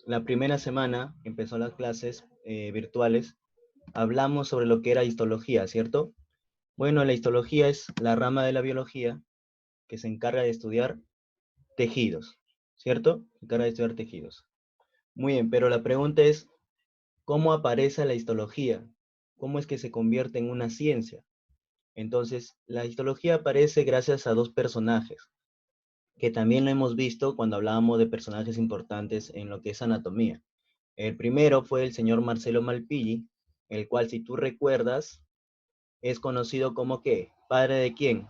la primera semana que empezó las clases virtuales, hablamos sobre lo que era histología, ¿cierto? Bueno, la histología es la rama de la biología que se encarga de estudiar tejidos, ¿cierto? Se encarga de estudiar tejidos. Muy bien, pero la pregunta es, ¿cómo aparece la histología? ¿Cómo es que se convierte en una ciencia? Entonces, la histología aparece gracias a dos personajes, que también lo hemos visto cuando hablábamos de personajes importantes en lo que es anatomía. El primero fue el señor Marcelo Malpighi, el cual, si tú recuerdas, es conocido como ¿qué? ¿Padre de quién?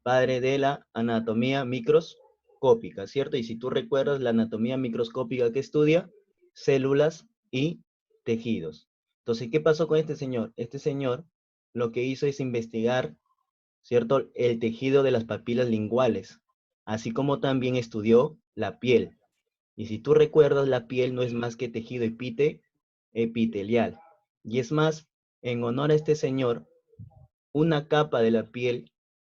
Padre de la anatomía microscópica, ¿cierto? Y si tú recuerdas, la anatomía microscópica que estudia células y tejidos. Entonces, ¿qué pasó con este señor? Este señor lo que hizo es investigar, ¿cierto? El tejido de las papilas linguales, así como también estudió la piel. Y si tú recuerdas, la piel no es más que tejido epitelial. Y es más, en honor a este señor, una capa de la piel,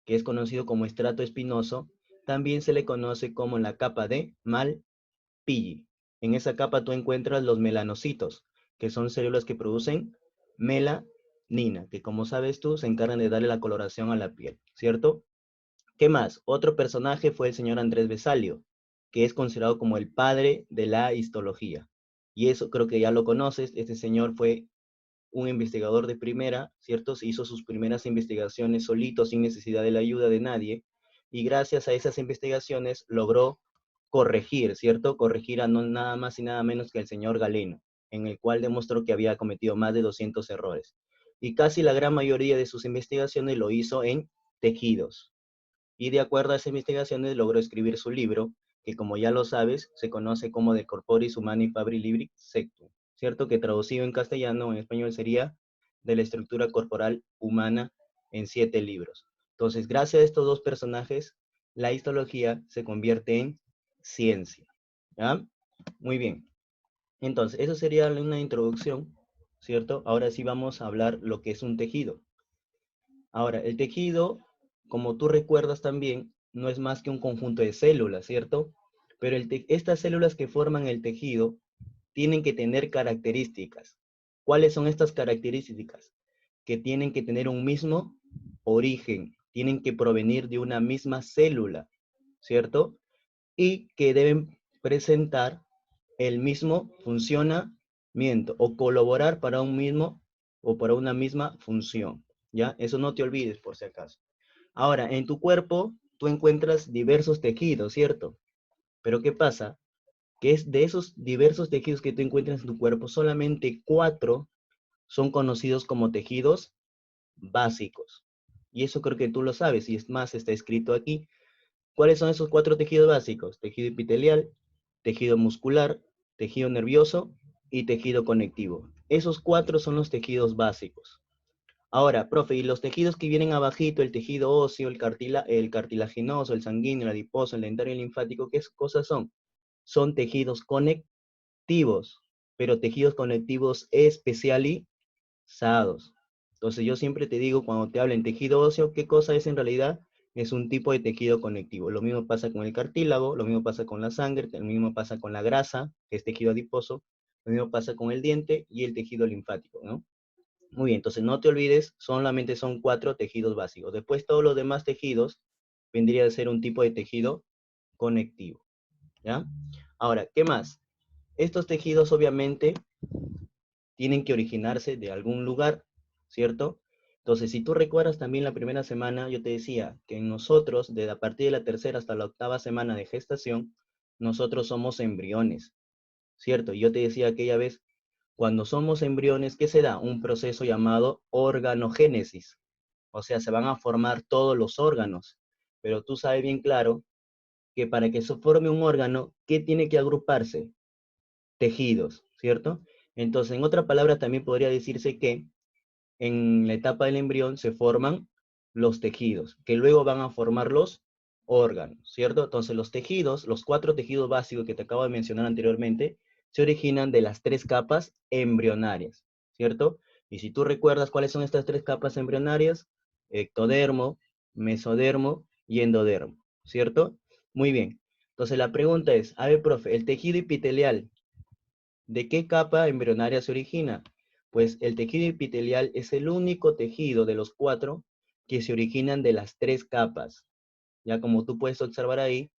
que es conocido como estrato espinoso, también se le conoce como la capa de Malpighi. En esa capa tú encuentras los melanocitos, que son células que producen melanina, que como sabes tú, se encargan de darle la coloración a la piel, ¿cierto? ¿Qué más? Otro personaje fue el señor Andrés Besalio, que es considerado como el padre de la histología. Y eso creo que ya lo conoces. Este señor fue un investigador de primera, ¿cierto? Se hizo sus primeras investigaciones solito, sin necesidad de la ayuda de nadie. Y gracias a esas investigaciones logró corregir, ¿cierto? Corregir a no, nada más y nada menos que el señor Galeno, en el cual demostró que había cometido más de 200 errores. Y casi la gran mayoría de sus investigaciones lo hizo en tejidos, y de acuerdo a esas investigaciones logró escribir su libro, que como ya lo sabes, se conoce como De Corporis Humani Fabri Libri Sectum, ¿cierto? Que traducido en castellano o en español sería De la estructura corporal humana en 7 libros. Entonces, gracias a estos dos personajes, la histología se convierte en ciencia, ¿ya? Muy bien. Entonces, eso sería una introducción, ¿cierto? Ahora sí vamos a hablar lo que es un tejido. Ahora, el tejido, como tú recuerdas también, no es más que un conjunto de células, ¿cierto? Pero estas células que forman el tejido tienen que tener características. ¿Cuáles son estas características? Que tienen que tener un mismo origen, tienen que provenir de una misma célula, ¿cierto? Y que deben presentar el mismo funcionamiento o colaborar para un mismo o para una misma función, ¿ya? Eso no te olvides por si acaso. Ahora, en tu cuerpo tú encuentras diversos tejidos, ¿cierto? Pero ¿qué pasa? Que es de esos diversos tejidos que tú encuentras en tu cuerpo, solamente 4 son conocidos como tejidos básicos. Y eso creo que tú lo sabes, y es más, está escrito aquí. ¿Cuáles son esos 4 tejidos básicos? Tejido epitelial, tejido muscular, tejido nervioso y tejido conectivo. Esos 4 son los tejidos básicos. Ahora, profe, y los tejidos que vienen abajito, el tejido óseo, el cartilaginoso, el sanguíneo, el adiposo, el dentario y el linfático, ¿qué cosas son? Son tejidos conectivos, pero tejidos conectivos especializados. Entonces yo siempre te digo, cuando te hablen tejido óseo, ¿qué cosa es en realidad? Es un tipo de tejido conectivo. Lo mismo pasa con el cartílago, lo mismo pasa con la sangre, lo mismo pasa con la grasa, que es tejido adiposo, lo mismo pasa con el diente y el tejido linfático, ¿no? Muy bien, entonces no te olvides, solamente son 4 tejidos básicos. Después todos los demás tejidos vendría a ser un tipo de tejido conectivo, ¿ya? Ahora, ¿qué más? Estos tejidos obviamente tienen que originarse de algún lugar, ¿cierto? Entonces, si tú recuerdas también la primera semana, yo te decía que en nosotros, desde a partir de la tercera hasta la octava semana de gestación, nosotros somos embriones, ¿cierto? Y yo te decía aquella vez, cuando somos embriones, ¿qué se da? Un proceso llamado organogénesis. O sea, se van a formar todos los órganos. Pero tú sabes bien claro que para que se forme un órgano, ¿qué tiene que agruparse? Tejidos, ¿cierto? Entonces, en otra palabra, también podría decirse que en la etapa del embrión se forman los tejidos, que luego van a formar los órganos, ¿cierto? Entonces, los tejidos, los 4 tejidos básicos que te acabo de mencionar anteriormente, se originan de las 3 capas embrionarias, ¿cierto? Y si tú recuerdas cuáles son estas 3 capas embrionarias, ectodermo, mesodermo y endodermo, ¿cierto? Muy bien. Entonces la pregunta es, a ver, profe, el tejido epitelial, ¿De qué capa embrionaria se origina? Pues el tejido epitelial es el único tejido de los 4 que se originan de las 3 capas. Ya como tú puedes observar ahí,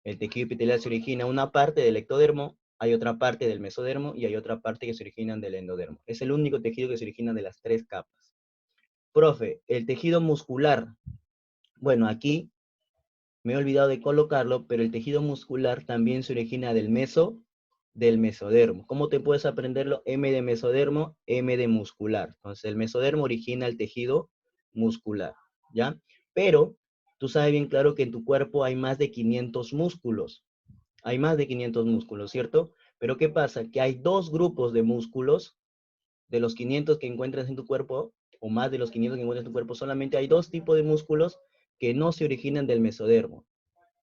el tejido epitelial se origina una parte del ectodermo, hay otra parte del mesodermo y hay otra parte que se originan del endodermo. Es el único tejido que se origina de las 3 capas. Profe, el tejido muscular. Bueno, aquí me he olvidado de colocarlo, pero el tejido muscular también se origina del mesodermo. ¿Cómo te puedes aprenderlo? M de mesodermo, M de muscular. Entonces, el mesodermo origina el tejido muscular, ¿ya? Pero tú sabes bien claro que en tu cuerpo hay más de 500 músculos. Hay más de 500 músculos, ¿cierto? Pero ¿qué pasa? Que hay dos grupos de músculos de los 500 que encuentras en tu cuerpo, o más de los 500 que encuentras en tu cuerpo, solamente hay dos tipos de músculos que no se originan del mesodermo,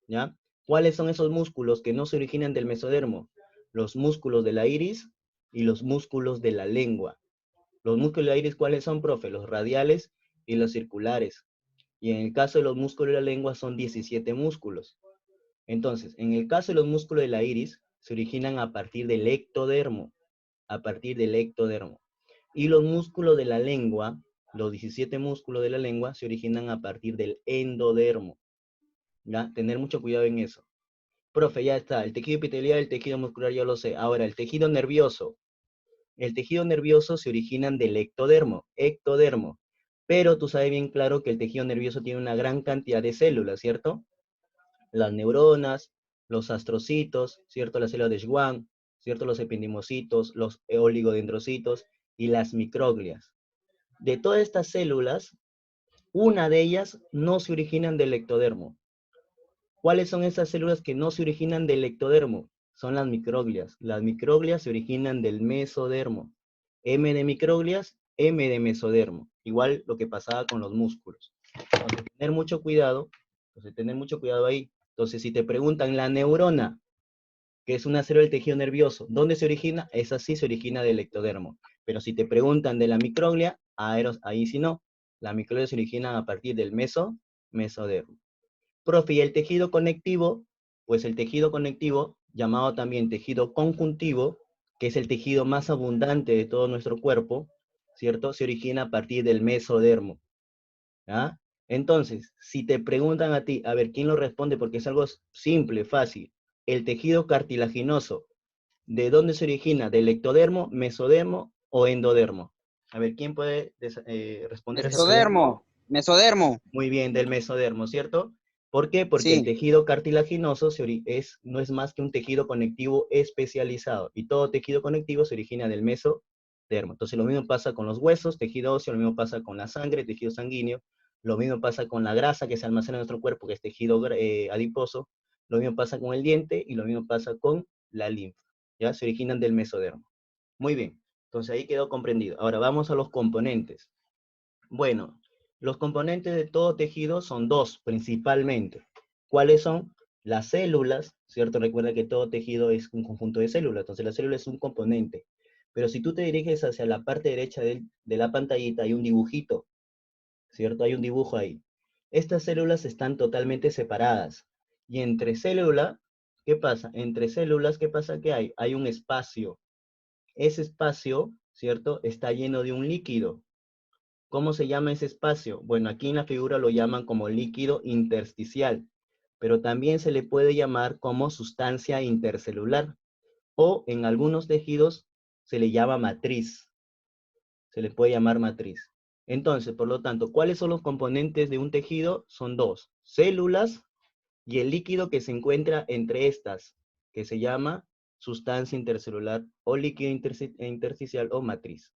¿ya? ¿Cuáles son esos músculos que no se originan del mesodermo? Los músculos de la iris y los músculos de la lengua. Los músculos de la iris, ¿cuáles son, profe? Los radiales y los circulares. Y en el caso de los músculos de la lengua son 17 músculos. Entonces, en el caso de los músculos de la iris, se originan a partir del ectodermo, a partir del ectodermo. Y los músculos de la lengua, los 17 músculos de la lengua, se originan a partir del endodermo. ¿Ya? Tener mucho cuidado en eso. Profe, ya está. El tejido epitelial, el tejido muscular, ya lo sé. Ahora, el tejido nervioso. El tejido nervioso se originan del ectodermo, ectodermo. Pero tú sabes bien claro que el tejido nervioso tiene una gran cantidad de células, ¿cierto? Las neuronas, los astrocitos, ¿cierto? Las células de Schwann, ¿cierto? Los ependimocitos, los oligodendrocitos y las microglias. De todas estas células, una de ellas no se originan del ectodermo. ¿Cuáles son esas células que no se originan del ectodermo? Son las microglias. Las microglias se originan del mesodermo. M de microglias, M de mesodermo. Igual lo que pasaba con los músculos. Entonces, tener mucho cuidado ahí. Entonces, si te preguntan la neurona, que es una célula del tejido nervioso, ¿dónde se origina? Esa sí se origina del ectodermo. Pero si te preguntan de la microglia, ahí sí no. La microglia se origina a partir del mesodermo. Profe, y el tejido conectivo, pues el tejido conectivo, llamado también tejido conjuntivo, que es el tejido más abundante de todo nuestro cuerpo, ¿cierto? Se origina a partir del mesodermo. ¿Ah? Entonces, si te preguntan a ti, a ver, ¿quién lo responde? Porque es algo simple, fácil. El tejido cartilaginoso, ¿de dónde se origina? ¿Del ectodermo, mesodermo o endodermo? A ver, ¿quién puede responder esa pregunta? Mesodermo, mesodermo, Muy bien, del mesodermo, ¿cierto? ¿Por qué? Porque el sí. tejido cartilaginoso no es más que un tejido conectivo especializado, y todo tejido conectivo se origina del mesodermo. Entonces lo mismo pasa con los huesos, tejido óseo, lo mismo pasa con la sangre, tejido sanguíneo, lo mismo pasa con la grasa que se almacena en nuestro cuerpo, que es tejido adiposo, lo mismo pasa con el diente y lo mismo pasa con la linfa, ¿ya? Se originan del mesodermo. Muy bien, entonces ahí quedó comprendido. Ahora vamos a los componentes. Bueno, los componentes de todo tejido son dos principalmente. ¿Cuáles son? Las células, ¿cierto? Recuerda que todo tejido es un conjunto de células, entonces la célula es un componente. Pero si tú te diriges hacia la parte derecha de la pantallita, hay un dibujito, ¿cierto? Hay un dibujo ahí. Estas células están totalmente separadas. Y entre célula, ¿qué pasa? Entre células, ¿qué pasa que hay? Hay un espacio. Ese espacio, ¿cierto? Está lleno de un líquido. ¿Cómo se llama ese espacio? Bueno, aquí en la figura lo llaman como líquido intersticial, pero también se le puede llamar como sustancia intercelular, o en algunos tejidos se le llama matriz, se le puede llamar matriz. Entonces, por lo tanto, ¿cuáles son los componentes de un tejido? Son dos: células y el líquido que se encuentra entre estas, que se llama sustancia intercelular o líquido intersticial o matriz.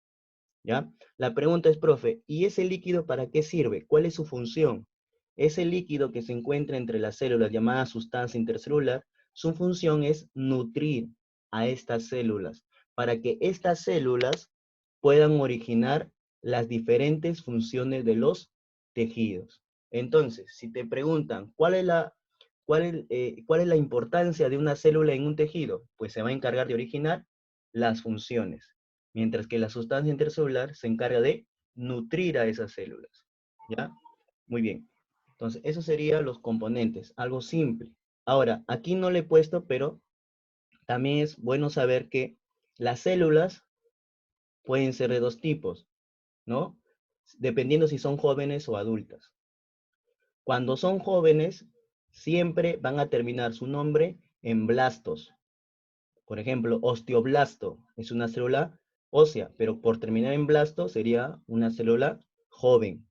¿Ya? La pregunta es, profe, ¿y ese líquido para qué sirve? ¿Cuál es su función? Ese líquido que se encuentra entre las células, llamada sustancia intercelular, su función es nutrir a estas células, para que estas células puedan originar las diferentes funciones de los tejidos. Entonces, si te preguntan, ¿cuál es la importancia de una célula en un tejido? Pues se va a encargar de originar las funciones, mientras que la sustancia intercelular se encarga de nutrir a esas células. ¿Ya? Muy bien. Entonces, esos serían los componentes, algo simple. Ahora, aquí no le he puesto, pero también es bueno saber que Las células pueden ser de dos tipos, ¿no? Dependiendo si son jóvenes o adultas. Cuando son jóvenes, siempre van a terminar su nombre en blastos. Por ejemplo, osteoblasto es una célula ósea, pero por terminar en blasto sería una célula joven.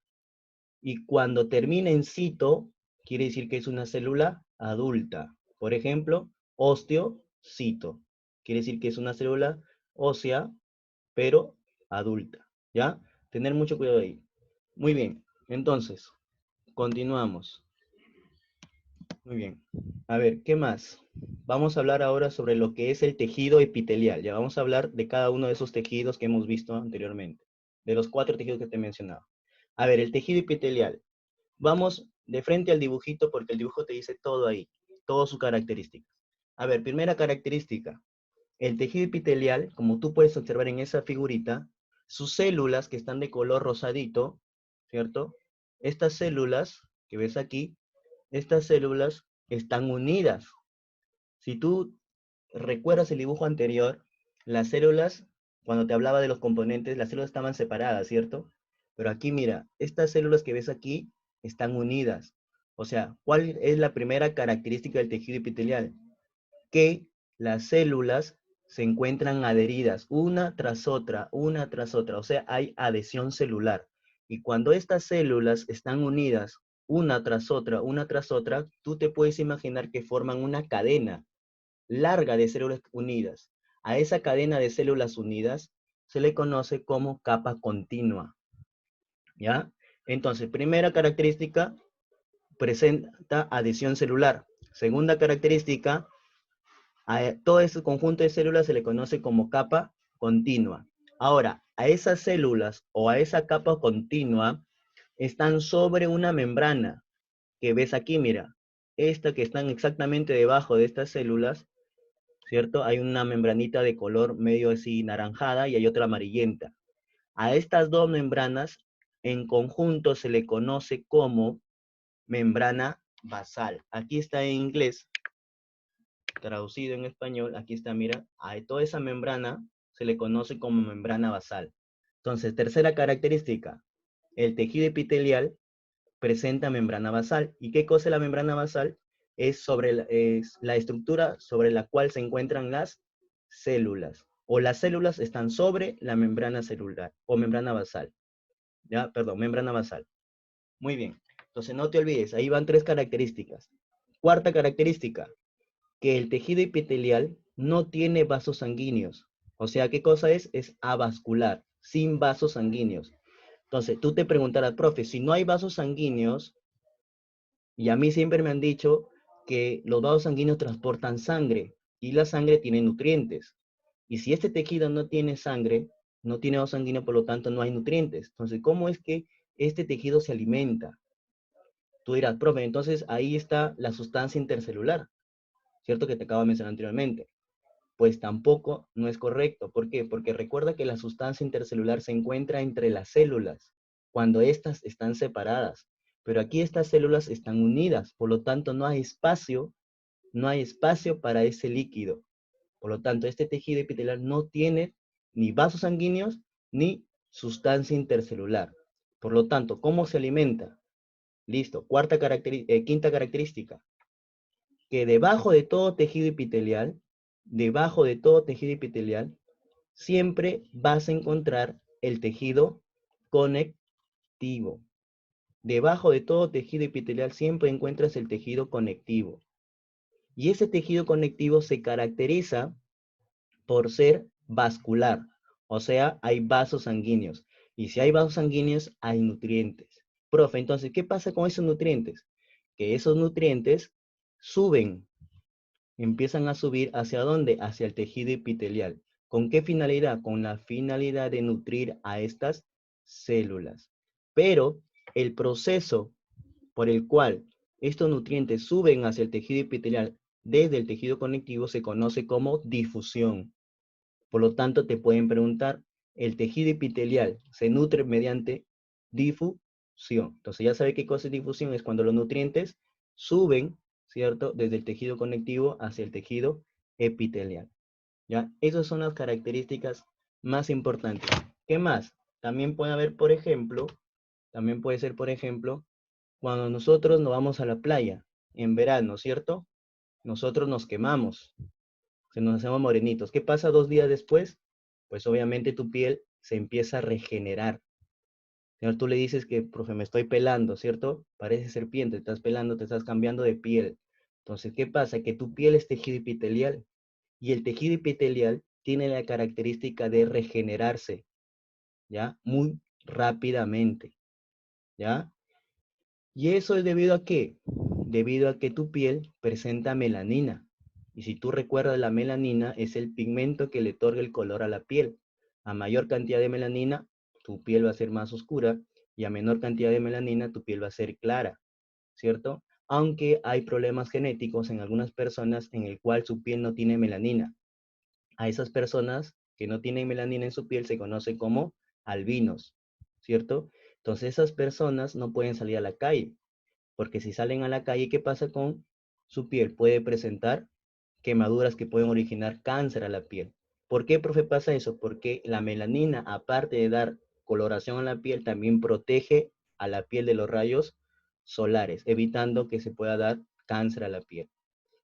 Y cuando termina en cito, quiere decir que es una célula adulta. Por ejemplo, osteocito. Quiere decir que es una célula ósea, pero adulta. ¿Ya? Tener mucho cuidado ahí. Muy bien. Entonces, continuamos. Muy bien. A ver, ¿qué más? Vamos a hablar ahora sobre lo que es el tejido epitelial. Ya vamos a hablar de cada uno de esos tejidos que hemos visto anteriormente. De los 4 tejidos que te he mencionado. A ver, el tejido epitelial. Vamos de frente al dibujito porque el dibujo te dice todo ahí, todas sus características. A ver, primera característica. El tejido epitelial, como tú puedes observar en esa figurita, sus células que están de color rosadito, ¿cierto? Estas células que ves aquí, estas células están unidas. Si tú recuerdas el dibujo anterior, las células, cuando te hablaba de los componentes, las células estaban separadas, ¿cierto? Pero aquí mira, estas células que ves aquí están unidas. O sea, ¿cuál es la primera característica del tejido epitelial? Que las células se encuentran adheridas una tras otra. O sea, hay adhesión celular. Y cuando estas células están unidas una tras otra, tú te puedes imaginar que forman una cadena larga de células unidas. A esa cadena de células unidas se le conoce como capa continua. ¿Ya? Entonces, primera característica, presenta adhesión celular. Segunda característica, a todo ese conjunto de células se le conoce como capa continua. Ahora, a esas células o a esa capa continua están sobre una membrana que ves aquí, mira. Esta que están exactamente debajo de estas células, ¿cierto? Hay una membranita de color medio así naranjada y hay otra amarillenta. A estas dos membranas en conjunto se le conoce como membrana basal. Aquí está en inglés, traducido en español, aquí está, mira, a toda esa membrana se le conoce como membrana basal. Entonces, tercera característica, el tejido epitelial presenta membrana basal. ¿Y qué cosa es la membrana basal? Es la estructura sobre la cual se encuentran las células. O las células están sobre la membrana celular o membrana basal. ¿Ya? Perdón, membrana basal. Muy bien. Entonces no te olvides, ahí van 3 características. Cuarta característica, que el tejido epitelial no tiene vasos sanguíneos. O sea, ¿qué cosa es? Es avascular, sin vasos sanguíneos. Entonces, tú te preguntarás, profe, si no hay vasos sanguíneos, y a mí siempre me han dicho que los vasos sanguíneos transportan sangre, y la sangre tiene nutrientes. Y si este tejido no tiene sangre, no tiene vasos sanguíneos, por lo tanto no hay nutrientes. Entonces, ¿cómo es que este tejido se alimenta? Tú dirás, profe, entonces ahí está la sustancia intercelular, ¿cierto? Que te acabo de mencionar anteriormente. Pues tampoco no es correcto. ¿Por qué? Porque recuerda que la sustancia intercelular se encuentra entre las células, cuando éstas están separadas. Pero aquí estas células están unidas, por lo tanto no hay espacio para ese líquido. Por lo tanto, este tejido epitelial no tiene ni vasos sanguíneos ni sustancia intercelular. Por lo tanto, ¿cómo se alimenta? Listo. Quinta característica, que debajo de todo tejido epitelial, siempre vas a encontrar el tejido conectivo. Debajo de todo tejido epitelial siempre encuentras el tejido conectivo. Y ese tejido conectivo se caracteriza por ser vascular, o sea, hay vasos sanguíneos. Y si hay vasos sanguíneos, hay nutrientes. Profe, entonces, ¿qué pasa con esos nutrientes? Que esos nutrientes suben, empiezan a subir ¿hacia dónde? Hacia el tejido epitelial. ¿Con qué finalidad? Con la finalidad de nutrir a estas células. Pero el proceso por el cual estos nutrientes suben hacia el tejido epitelial desde el tejido conectivo se conoce como difusión. Por lo tanto, te pueden preguntar, ¿el tejido epitelial se nutre mediante difusión? Entonces ya sabe qué cosa es difusión, es cuando los nutrientes suben, ¿cierto? Desde el tejido conectivo hacia el tejido epitelial. ¿Ya? Esas son las características más importantes. ¿Qué más? También puede haber, por ejemplo, también puede ser, por ejemplo, cuando nosotros nos vamos a la playa en verano, ¿cierto? Nosotros nos quemamos, se nos hacemos morenitos. ¿Qué pasa 2 días después? Pues obviamente tu piel se empieza a regenerar. Señor, tú le dices que, profe, me estoy pelando, ¿cierto? Parece serpiente, te estás pelando, te estás cambiando de piel. Entonces, ¿qué pasa? Que tu piel es tejido epitelial y el tejido epitelial tiene la característica de regenerarse, ¿ya? Muy rápidamente, ¿ya? ¿Y eso es debido a qué? Debido a que tu piel presenta melanina. Y si tú recuerdas, la melanina es el pigmento que le otorga el color a la piel. A mayor cantidad de melanina, tu piel va a ser más oscura, y a menor cantidad de melanina, tu piel va a ser clara, ¿cierto? Aunque hay problemas genéticos en algunas personas en el cual su piel no tiene melanina. A esas personas que no tienen melanina en su piel se conoce como albinos, ¿cierto? Entonces esas personas no pueden salir a la calle, porque si salen a la calle, ¿qué pasa con su piel? Puede presentar quemaduras que pueden originar cáncer a la piel. ¿Por qué, profe, pasa eso? Porque la melanina, aparte de dar coloración a la piel, también protege a la piel de los rayos solares, evitando que se pueda dar cáncer a la piel.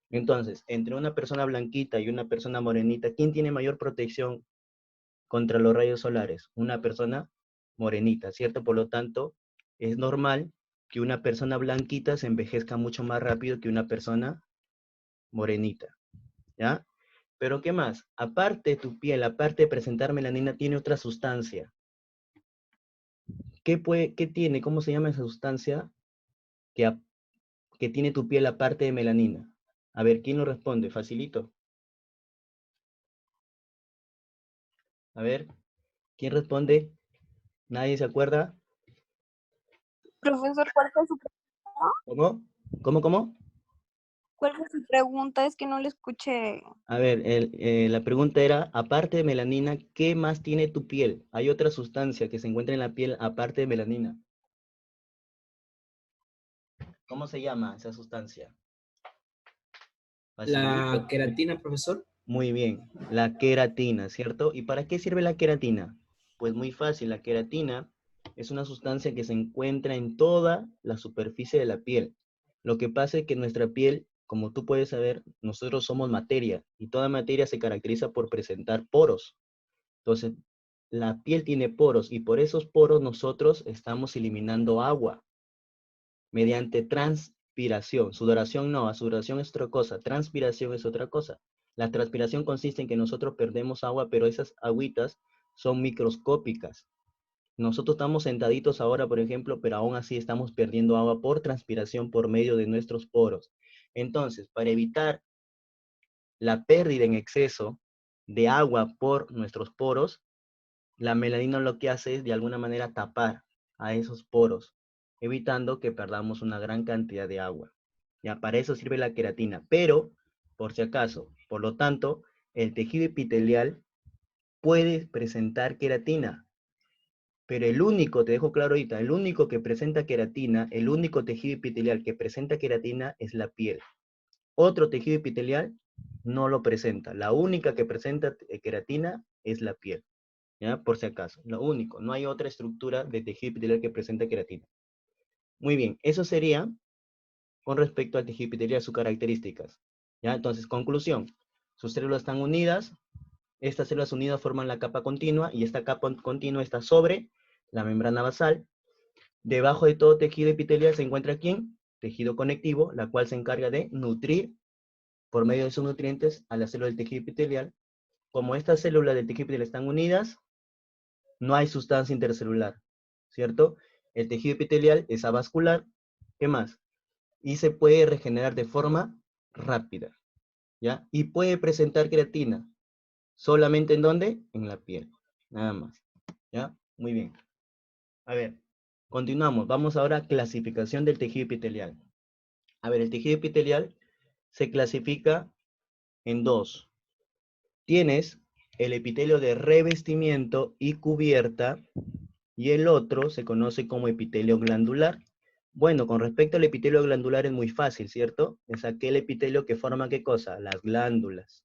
Entonces, entre una persona blanquita y una persona morenita, ¿quién tiene mayor protección contra los rayos solares? Una persona morenita, ¿cierto? Por lo tanto, es normal que una persona blanquita se envejezca mucho más rápido que una persona morenita, ¿ya? Pero ¿qué más? Aparte de tu piel, aparte de presentar melanina, tiene otra sustancia. ¿Qué tiene? ¿Cómo se llama esa sustancia que, que tiene tu piel aparte de melanina? A ver, ¿quién lo responde? Facilito. A ver, ¿quién responde? ¿Nadie se acuerda? Profesor, ¿cuál fue su pregunta? ¿Cómo? ¿Cómo? ¿Cuál fue su pregunta? Es que no le escuché. A ver, la pregunta era, aparte de melanina, ¿qué más tiene tu piel? Hay otra sustancia que se encuentra en la piel aparte de melanina. ¿Cómo se llama esa sustancia? La Facilito. queratina, profesor. Muy bien, la queratina, ¿cierto? ¿Y para qué sirve la queratina? Pues muy fácil, la queratina es una sustancia que se encuentra en toda la superficie de la piel. Lo que pasa es que nuestra piel, como tú puedes saber, nosotros somos materia y toda materia se caracteriza por presentar poros. Entonces, la piel tiene poros y por esos poros nosotros estamos eliminando agua mediante transpiración. Sudoración no, sudoración es otra cosa, transpiración es otra cosa. La transpiración consiste en que nosotros perdemos agua, pero esas agüitas son microscópicas. Nosotros estamos sentaditos ahora, por ejemplo, pero aún así estamos perdiendo agua por transpiración por medio de nuestros poros. Entonces, para evitar la pérdida en exceso de agua por nuestros poros, la melanina lo que hace es de alguna manera tapar a esos poros, evitando que perdamos una gran cantidad de agua. Ya, para eso sirve la queratina, pero por si acaso, por lo tanto, el tejido epitelial puede presentar queratina, pero el único, te dejo claro ahorita, el único que presenta queratina, el único tejido epitelial que presenta queratina es la piel. Otro tejido epitelial no lo presenta. La única que presenta queratina es la piel. ¿Ya? Por si acaso, lo único, no hay otra estructura de tejido epitelial que presente queratina. Muy bien, eso sería con respecto al tejido epitelial, sus características. ¿Ya? Entonces, conclusión, sus células están unidas, estas células unidas forman la capa continua y esta capa continua está sobre la membrana basal. Debajo de todo tejido epitelial se encuentra ¿quién? Tejido conectivo, la cual se encarga de nutrir por medio de sus nutrientes a la célula del tejido epitelial. Como estas células del tejido epitelial están unidas, no hay sustancia intercelular, ¿cierto? El tejido epitelial es avascular, ¿qué más? Y se puede regenerar de forma rápida, ¿ya? Y puede presentar creatina, ¿solamente en dónde? En la piel, nada más, ¿ya? Muy bien. A ver, continuamos. Vamos ahora a clasificación del tejido epitelial. A ver, el tejido epitelial se clasifica en dos. Tienes el epitelio de revestimiento y cubierta, y el otro se conoce como epitelio glandular. Bueno, con respecto al epitelio glandular es muy fácil, ¿cierto? Es aquel epitelio que forma ¿qué cosa? Las glándulas.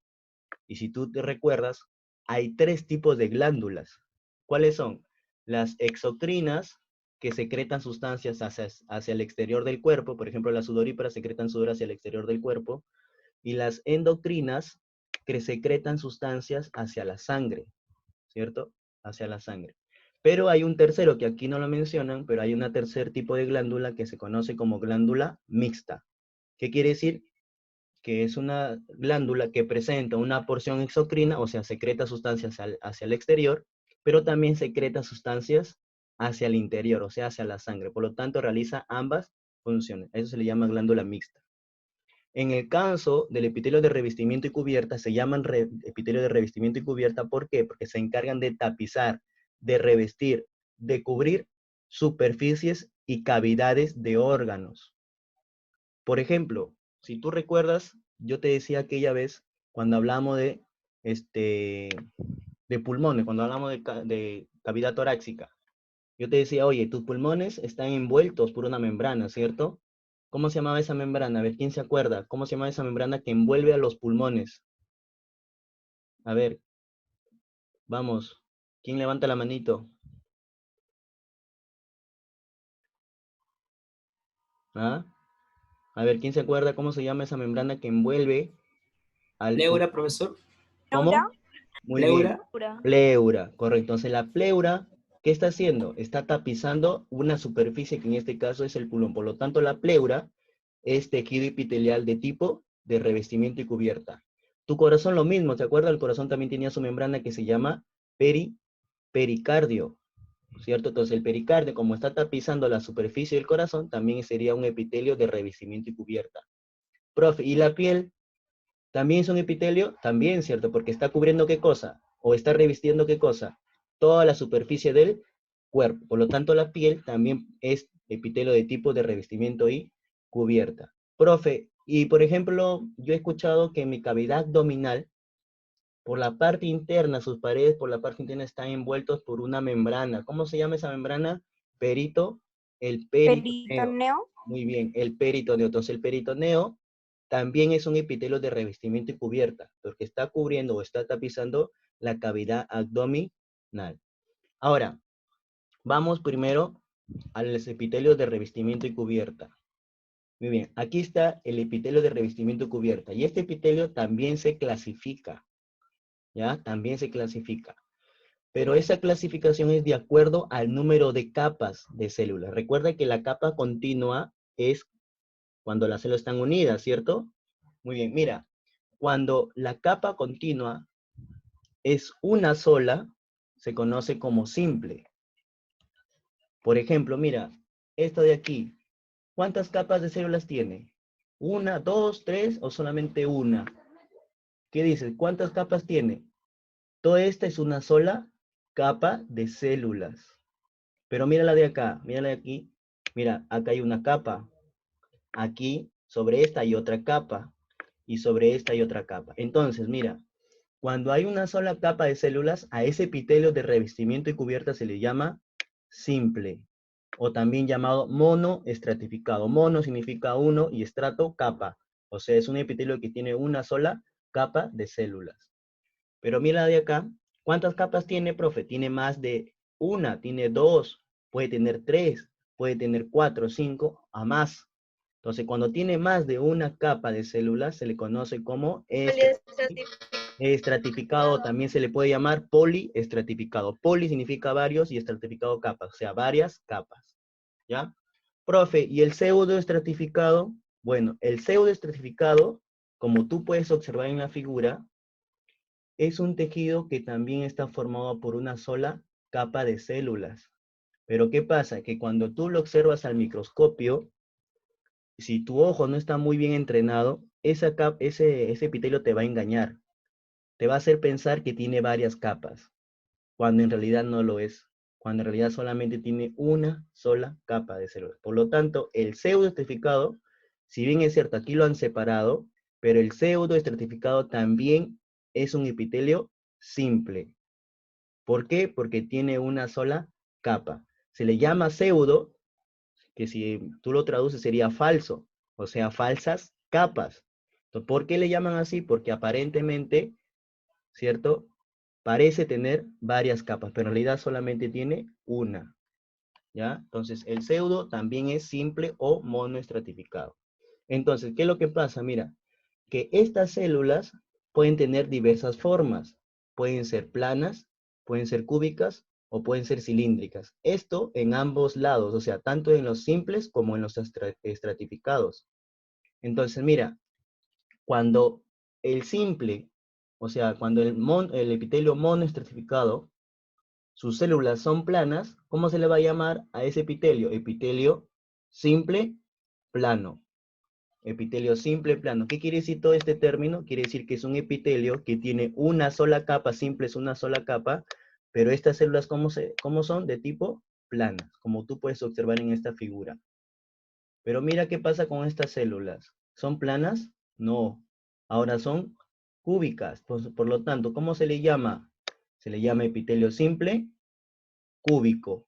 Y si tú te recuerdas, hay 3 tipos de glándulas. ¿Cuáles son? Las exocrinas, que secretan sustancias hacia el exterior del cuerpo, por ejemplo, las sudoríparas secretan sudor hacia el exterior del cuerpo, y las endocrinas, que secretan sustancias hacia la sangre, ¿cierto? Hacia la sangre. Pero hay un tercero que aquí no lo mencionan, pero hay un tercer tipo de glándula que se conoce como glándula mixta. ¿Qué quiere decir? Que es una glándula que presenta una porción exocrina, o sea, secreta sustancias hacia el exterior, pero también secreta sustancias hacia el interior, o sea, hacia la sangre. Por lo tanto, realiza ambas funciones. Eso se le llama glándula mixta. En el caso del epitelio de revestimiento y cubierta, se llaman epitelio de revestimiento y cubierta. ¿Por qué? Porque se encargan de tapizar, de revestir, de cubrir superficies y cavidades de órganos. Por ejemplo, si tú recuerdas, yo te decía aquella vez, cuando hablamos de pulmones, cuando hablamos de cavidad torácica, yo te decía, oye, tus pulmones están envueltos por una membrana, ¿cierto? ¿Cómo se llamaba esa membrana? A ver, ¿quién se acuerda? ¿Cómo se llamaba esa membrana que envuelve a los pulmones? A ver, vamos. ¿Quién levanta la manito? ¿Ah? A ver, ¿quién se acuerda cómo se llama esa membrana que envuelve al pulmón? Pleura, profesor. ¿Pleura? ¿Cómo? Muy bien. Pleura. Pleura, correcto. Entonces la pleura, ¿qué está haciendo? Está tapizando una superficie que en este caso es el pulmón. Por lo tanto, la pleura es tejido epitelial de tipo de revestimiento y cubierta. Tu corazón lo mismo, ¿te acuerdas? El corazón también tenía su membrana que se llama pericardio, ¿cierto? Entonces el pericardio, como está tapizando la superficie del corazón, también sería un epitelio de revestimiento y cubierta. Profe, ¿y la piel? ¿También es un epitelio? También, ¿cierto? Porque está cubriendo ¿qué cosa? ¿O está revistiendo qué cosa? Toda la superficie del cuerpo. Por lo tanto, la piel también es epitelio de tipo de revestimiento y cubierta. Profe, y por ejemplo, yo he escuchado que en mi cavidad abdominal, por la parte interna, sus paredes por la parte interna están envueltos por una membrana. ¿Cómo se llama esa membrana? El peritoneo. ¿Peritoneo? Muy bien, el peritoneo. Entonces, el peritoneo también es un epitelio de revestimiento y cubierta, porque está cubriendo o está tapizando la cavidad abdominal. Ahora, vamos primero a los epitelios de revestimiento y cubierta. Muy bien, aquí está el epitelio de revestimiento y cubierta, y este epitelio también se clasifica, ¿ya? También se clasifica. Pero esa clasificación es de acuerdo al número de capas de células. Recuerda que la capa continua es cuando las células están unidas, ¿cierto? Muy bien, mira, cuando la capa continua es una sola, se conoce como simple. Por ejemplo, mira, esta de aquí, ¿cuántas capas de células tiene? ¿Una, dos, tres o solamente una? ¿Qué dices? ¿Cuántas capas tiene? Toda esta es una sola capa de células. Pero mira la de acá, mira la de aquí. Mira, acá hay una capa. Aquí, sobre esta hay otra capa. Y sobre esta hay otra capa. Entonces, mira, cuando hay una sola capa de células, a ese epitelio de revestimiento y cubierta se le llama simple, o también llamado monoestratificado. Mono significa uno y estrato, capa. O sea, es un epitelio que tiene una sola capa de células. Pero mira de acá, ¿cuántas capas tiene, profe? Tiene más de una, tiene dos, puede tener tres, puede tener cuatro, cinco, a más. Entonces, cuando tiene más de una capa de células, se le conoce como estratificado. También se le puede llamar poliestratificado. Poli significa varios y estratificado capas, o sea, varias capas. ¿Ya? Profe, ¿y el pseudoestratificado? Bueno, el pseudoestratificado, como tú puedes observar en la figura, es un tejido que también está formado por una sola capa de células. Pero ¿qué pasa? Que cuando tú lo observas al microscopio, si tu ojo no está muy bien entrenado, ese epitelio te va a engañar. Te va a hacer pensar que tiene varias capas, cuando en realidad no lo es. Cuando en realidad solamente tiene una sola capa de células. Por lo tanto, el pseudoestratificado, si bien es cierto, aquí lo han separado, pero el pseudoestratificado también es un epitelio simple. ¿Por qué? Porque tiene una sola capa. Se le llama pseudo, que si tú lo traduces sería falso, o sea, falsas capas. Entonces, ¿por qué le llaman así? Porque aparentemente ¿cierto? Parece tener varias capas, pero en realidad solamente tiene una, ¿ya? Entonces, el pseudo también es simple o monoestratificado. Entonces, ¿qué es lo que pasa? Mira, que estas células pueden tener diversas formas. Pueden ser planas, pueden ser cúbicas o pueden ser cilíndricas. Esto en ambos lados, o sea, tanto en los simples como en los estratificados. Entonces, mira, cuando el simple, o sea, cuando el epitelio monoestratificado, sus células son planas, ¿cómo se le va a llamar a ese epitelio? Epitelio simple plano. Epitelio simple plano. ¿Qué quiere decir todo este término? Quiere decir que es un epitelio que tiene una sola capa, simple es una sola capa, pero estas células, ¿cómo son? De tipo plana, como tú puedes observar en esta figura. Pero mira qué pasa con estas células. ¿Son planas? No. Ahora son cúbicas. Por lo tanto, ¿cómo se le llama? Se le llama epitelio simple cúbico,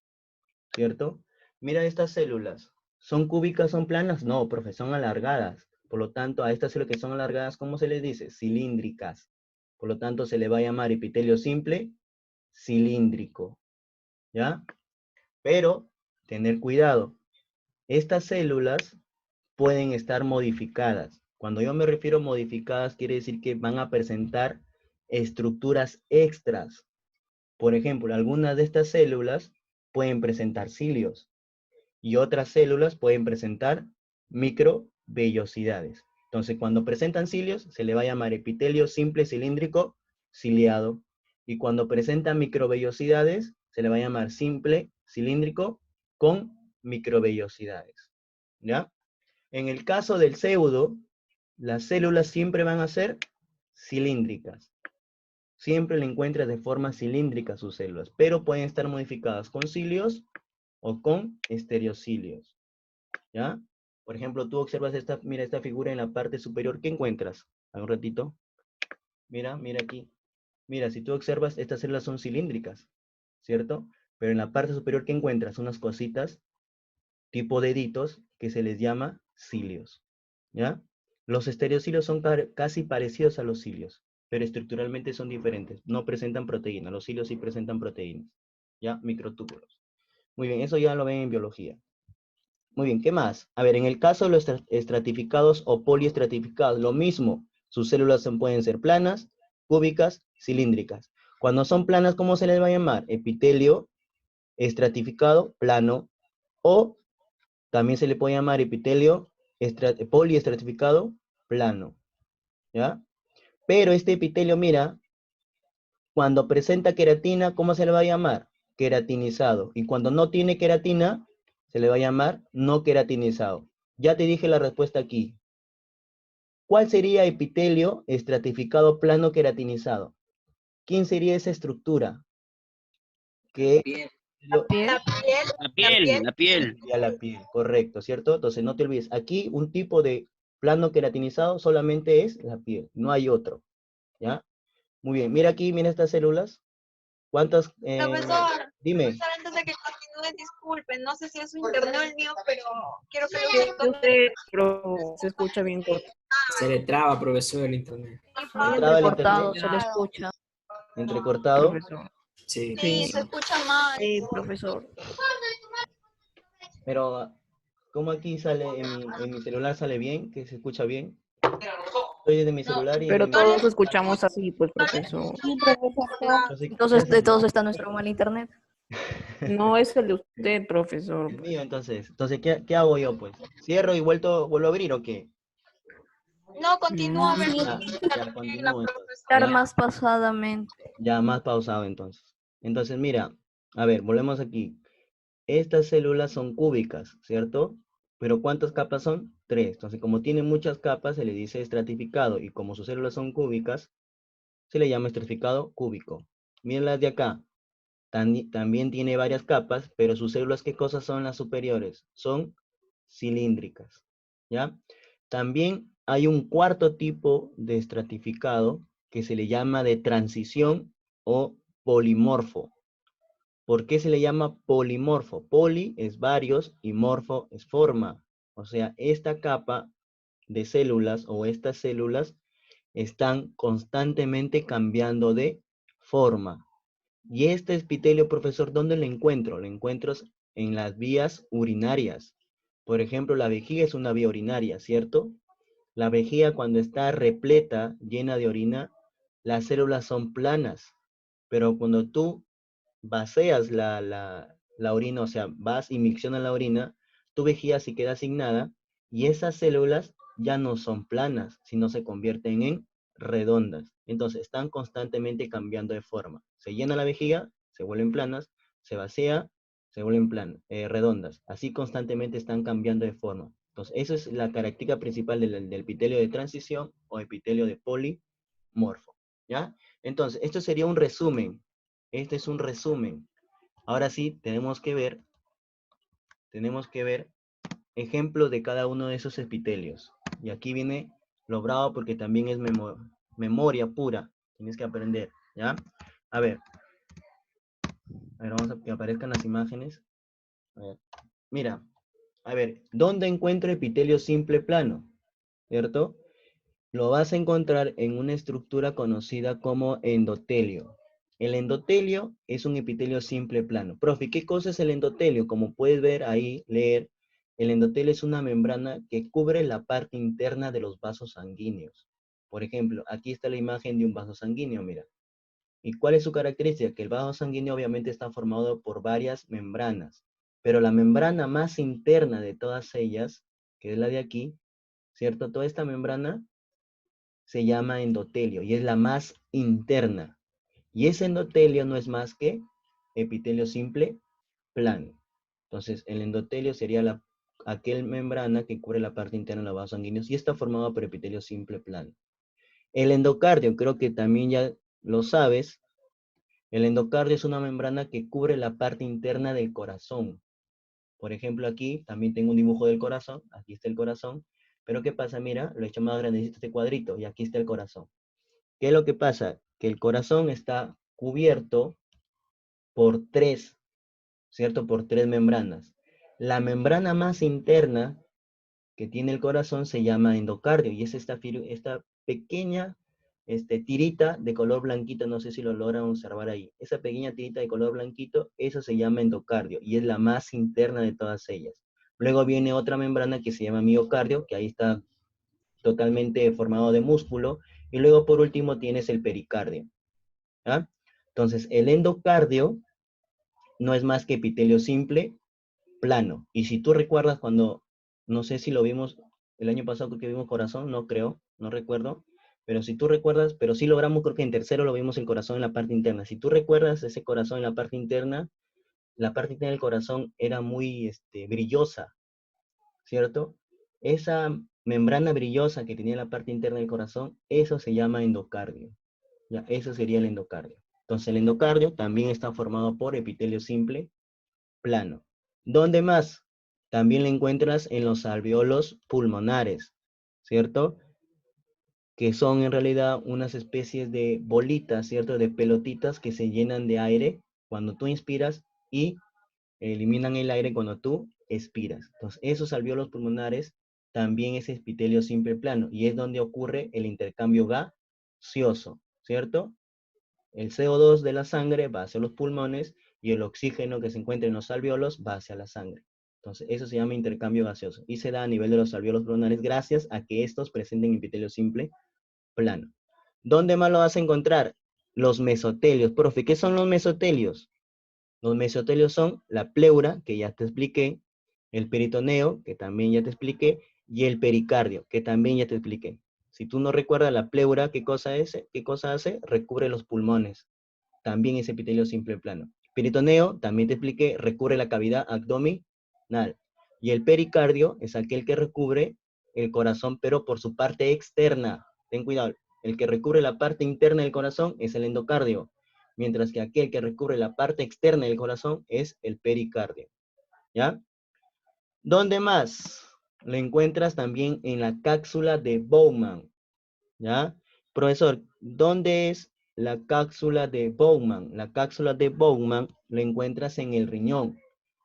¿cierto? Mira estas células. ¿Son cúbicas, son planas? No, profe, son alargadas. Por lo tanto, a estas células que son alargadas, ¿cómo se les dice? Cilíndricas. Por lo tanto, se le va a llamar epitelio simple cilíndrico, ¿ya? Pero, tener cuidado. Estas células pueden estar modificadas. Cuando yo me refiero a modificadas, quiere decir que van a presentar estructuras extras. Por ejemplo, algunas de estas células pueden presentar cilios y otras células pueden presentar microvellosidades. Entonces, cuando presentan cilios, se le va a llamar epitelio simple cilíndrico ciliado. Y cuando presentan microvellosidades, se le va a llamar simple cilíndrico con microvellosidades. ¿Ya? En el caso del pseudo, las células siempre van a ser cilíndricas. Siempre le encuentras de forma cilíndrica sus células, pero pueden estar modificadas con cilios o con estereocilios. ¿Ya? Por ejemplo, tú observas esta, mira esta figura en la parte superior, ¿qué encuentras? A un ratito. Mira, mira aquí. Mira, si tú observas, estas células son cilíndricas, ¿cierto? Pero en la parte superior, ¿qué encuentras? Unas cositas, tipo deditos, que se les llama cilios. ¿Ya? Los estereocilios son casi parecidos a los cilios, pero estructuralmente son diferentes. No presentan proteínas. Los cilios sí presentan proteínas. ¿Ya? Microtúbulos. Muy bien, eso ya lo ven en biología. Muy bien, ¿qué más? A ver, en el caso de los estratificados o poliestratificados, lo mismo. Sus células pueden ser planas, cúbicas, cilíndricas. Cuando son planas, ¿cómo se les va a llamar? Epitelio estratificado plano, o también se le puede llamar epitelio poliestratificado plano. ¿Ya? Pero este epitelio, mira, cuando presenta queratina, ¿cómo se le va a llamar? Queratinizado. Y cuando no tiene queratina, se le va a llamar no queratinizado. Ya te dije la respuesta aquí. ¿Cuál sería epitelio estratificado plano queratinizado? ¿Quién sería esa estructura? Que Piel. La piel. La piel. sería la piel, correcto, ¿cierto? Entonces no te olvides, aquí un tipo de plano queratinizado solamente es la piel, no hay otro, ¿ya? Muy bien, mira aquí, mira estas células. ¿Cuántas? Profesor, Dime. profesor, antes de que continúe, disculpen, no sé si es su internet o el mío, pero quiero que lo Sí, usted, pero se escucha bien corto. Se le traba, profesor, el internet. ¿Se Muy traba el entrecortado internet? se le escucha. ¿Entrecortado? Profesor. Sí. Sí, Sí, se escucha mal. sí, profesor. Pero, ¿cómo aquí sale, en mi celular sale bien, que se escucha bien? Estoy desde mi celular y en Pero mi... todos escuchamos así, pues, profesor. Sí, profesor. Entonces, De todos está nuestro mal internet. No es el de usted, profesor. el mío, entonces, ¿qué hago yo, pues? ¿Cierro y vuelvo a abrir o qué? No, continúa a ver Sí, si Ya, continúo entonces. estar Ya, más pasadamente. ya más pausado entonces. Entonces, mira, a ver, volvemos aquí. Estas células son cúbicas, ¿cierto? Pero ¿cuántas capas son? Tres. Entonces, como tiene muchas capas, se le dice estratificado. Y como sus células son cúbicas, se le llama estratificado cúbico. Miren las de acá. También tiene varias capas, pero sus células, ¿qué cosas son las superiores? Son cilíndricas, ¿ya? También hay un cuarto tipo de estratificado que se le llama de transición o polimorfo. ¿Por qué se le llama polimorfo? Poli es varios y morfo es forma. O sea, esta capa de células o estas células están constantemente cambiando de forma. Y este epitelio, profesor, ¿dónde lo encuentro? Lo encuentro en las vías urinarias. Por ejemplo, la vejiga es una vía urinaria, ¿cierto? La vejiga cuando está repleta, llena de orina, las células son planas. Pero cuando tú vacías la orina, o sea, vas y miccionas la orina, tu vejiga sí queda asignada y esas células ya no son planas, sino se convierten en redondas. Entonces, están constantemente cambiando de forma. Se llena la vejiga, se vuelven planas, se vacía, se vuelven redondas. Así constantemente están cambiando de forma. Entonces, esa es la característica principal del epitelio de transición o epitelio de polimorfo. ¿Ya? Entonces, esto sería un resumen. Este es un resumen. Ahora sí, tenemos que ver ejemplos de cada uno de esos epitelios. Y aquí viene lo bravo porque también es memoria pura. Tienes que aprender, ¿ya? A ver, vamos a que aparezcan las imágenes. A ver, mira, a ver, ¿dónde encuentro epitelio simple plano? ¿Cierto? Lo vas a encontrar en una estructura conocida como endotelio. El endotelio es un epitelio simple plano. Profe, ¿qué cosa es el endotelio? Como puedes ver ahí, leer, el endotelio es una membrana que cubre la parte interna de los vasos sanguíneos. Por ejemplo, aquí está la imagen de un vaso sanguíneo, mira. ¿Y cuál es su característica? Que el vaso sanguíneo obviamente está formado por varias membranas, pero la membrana más interna de todas ellas, que es la de aquí, ¿cierto? Toda esta membrana se llama endotelio y es la más interna. Y ese endotelio no es más que epitelio simple plano. Entonces, el endotelio sería aquel membrana que cubre la parte interna de los vasos sanguíneos y está formado por epitelio simple plano. El endocardio, creo que también ya lo sabes. El endocardio es una membrana que cubre la parte interna del corazón. Por ejemplo, aquí también tengo un dibujo del corazón. Aquí está el corazón. Pero ¿qué pasa? Mira, lo he hecho más grandecito este cuadrito y aquí está el corazón. ¿Qué es lo que pasa? Que el corazón está cubierto por tres, ¿cierto? Por tres membranas. La membrana más interna que tiene el corazón se llama endocardio y es esta pequeña tirita de color blanquito, no sé si lo logran observar ahí. Esa pequeña tirita de color blanquito, eso se llama endocardio y es la más interna de todas ellas. Luego viene otra membrana que se llama miocardio, que ahí está totalmente formado de músculo. Y luego por último tienes el pericardio. ¿Ah? Entonces, el endocardio no es más que epitelio simple, plano. Y si tú recuerdas cuando, no sé si lo vimos el año pasado, creo que vimos corazón, no creo, no recuerdo. Pero si tú recuerdas, pero sí logramos, creo que en tercero lo vimos el corazón en la parte interna. Si tú recuerdas ese corazón en la parte interna del corazón era muy brillosa, ¿cierto? Esa membrana brillosa que tenía la parte interna del corazón, eso se llama endocardio. Ya, eso sería el endocardio. Entonces el endocardio también está formado por epitelio simple plano. ¿Dónde más? También lo encuentras en los alveolos pulmonares, ¿cierto? Que son en realidad unas especies de bolitas, ¿cierto? De pelotitas que se llenan de aire cuando tú inspiras y eliminan el aire cuando tú expiras. Entonces, esos alveolos pulmonares también es epitelio simple plano y es donde ocurre el intercambio gaseoso, ¿cierto? El CO2 de la sangre va hacia los pulmones y el oxígeno que se encuentra en los alveolos va hacia la sangre. Entonces, eso se llama intercambio gaseoso y se da a nivel de los alveolos pulmonares gracias a que estos presenten epitelio simple plano. ¿Dónde más lo vas a encontrar? Los mesotelios. Profe, ¿qué son los mesotelios? Los mesotelios son la pleura, que ya te expliqué, el peritoneo, que también ya te expliqué, y el pericardio, que también ya te expliqué. Si tú no recuerdas la pleura, ¿qué cosa es? ¿Qué cosa hace? Recubre los pulmones. También es epitelio simple plano. Peritoneo, también te expliqué, recubre la cavidad abdominal. Y el pericardio es aquel que recubre el corazón, pero por su parte externa. Ten cuidado, el que recubre la parte interna del corazón es el endocardio, mientras que aquel que recubre la parte externa del corazón es el pericardio. ¿Ya? ¿Dónde más? Lo encuentras también en la cápsula de Bowman. ¿Ya? Profesor, ¿dónde es la cápsula de Bowman? La cápsula de Bowman la encuentras en el riñón,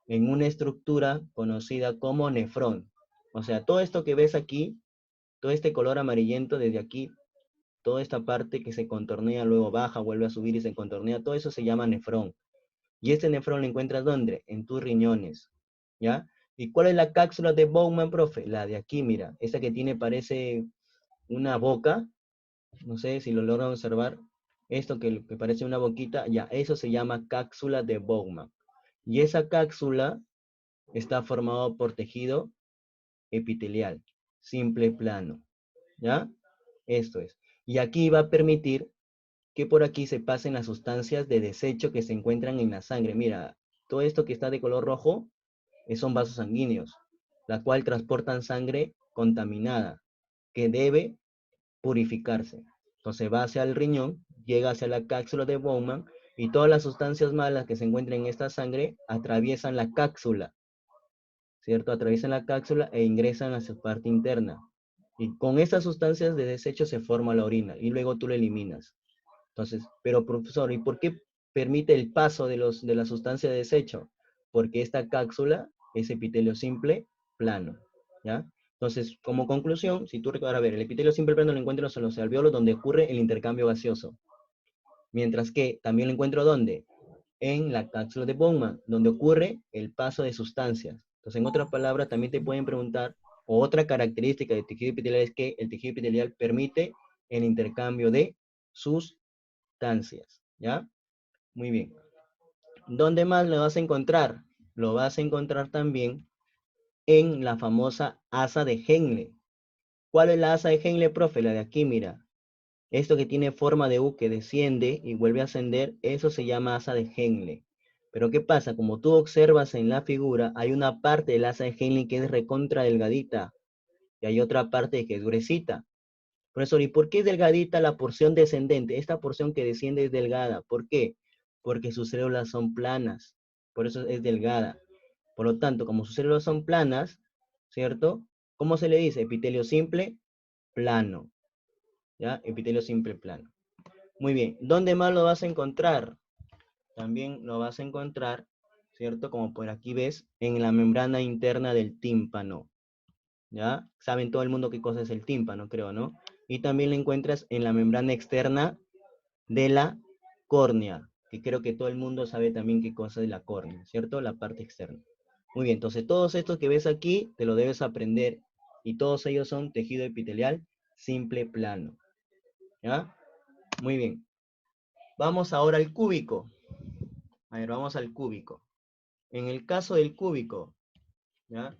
en una estructura conocida como nefrón. O sea, todo esto que ves aquí, todo este color amarillento desde aquí, toda esta parte que se contornea, luego baja, vuelve a subir y se contornea, todo eso se llama nefrón. Y este nefrón lo encuentras ¿dónde? En tus riñones, ¿ya? ¿Y cuál es la cápsula de Bowman, profe? La de aquí, mira, esta que tiene, parece una boca, no sé si lo logran observar, esto que parece una boquita, ya, eso se llama cápsula de Bowman. Y esa cápsula está formada por tejido epitelial, simple plano, ¿ya? Esto es. Y aquí va a permitir que por aquí se pasen las sustancias de desecho que se encuentran en la sangre. Mira, todo esto que está de color rojo son vasos sanguíneos, la cual transportan sangre contaminada, que debe purificarse. Entonces va hacia el riñón, llega hacia la cápsula de Bowman, y todas las sustancias malas que se encuentran en esta sangre atraviesan la cápsula, ¿cierto? Atraviesan la cápsula e ingresan a su parte interna. Y con estas sustancias de desecho se forma la orina, y luego tú la eliminas. Entonces, pero profesor, ¿y por qué permite el paso de la sustancia de desecho? Porque esta cápsula es epitelio simple plano, ¿ya? Entonces, como conclusión, si tú recuerdas, a ver, el epitelio simple plano lo encuentro en los alveolos donde ocurre el intercambio gaseoso. Mientras que también lo encuentro ¿dónde? En la cápsula de Bowman, donde ocurre el paso de sustancias. Entonces, en otras palabras, también te pueden preguntar, o otra característica del tejido epitelial es que el tejido epitelial permite el intercambio de sustancias, ¿ya? Muy bien. ¿Dónde más lo vas a encontrar? Lo vas a encontrar también en la famosa asa de Henle. ¿Cuál es la asa de Henle, profe? La de aquí, mira. Esto que tiene forma de U que desciende y vuelve a ascender, eso se llama asa de Henle. Pero ¿qué pasa? Como tú observas en la figura, hay una parte del asa de Henle que es recontra delgadita y hay otra parte que es gruesita. Profesor, ¿y por qué es delgadita la porción descendente? Esta porción que desciende es delgada. ¿Por qué? Porque sus células son planas. Por eso es delgada. Por lo tanto, como sus células son planas, ¿cierto? ¿Cómo se le dice? Epitelio simple, plano. ¿Ya? Epitelio simple, plano. Muy bien. ¿Dónde más lo vas a encontrar? También lo vas a encontrar, ¿cierto? Como por aquí ves, en la membrana interna del tímpano. ¿Ya? Saben todo el mundo qué cosa es el tímpano, creo, ¿no? Y también lo encuentras en la membrana externa de la córnea, que creo que todo el mundo sabe también qué cosa es la córnea, ¿cierto? La parte externa. Muy bien, entonces todos estos que ves aquí te lo debes aprender y todos ellos son tejido epitelial simple plano. ¿Ya? Muy bien. Vamos ahora al cúbico. A ver, vamos al cúbico. En el caso del cúbico, ¿ya?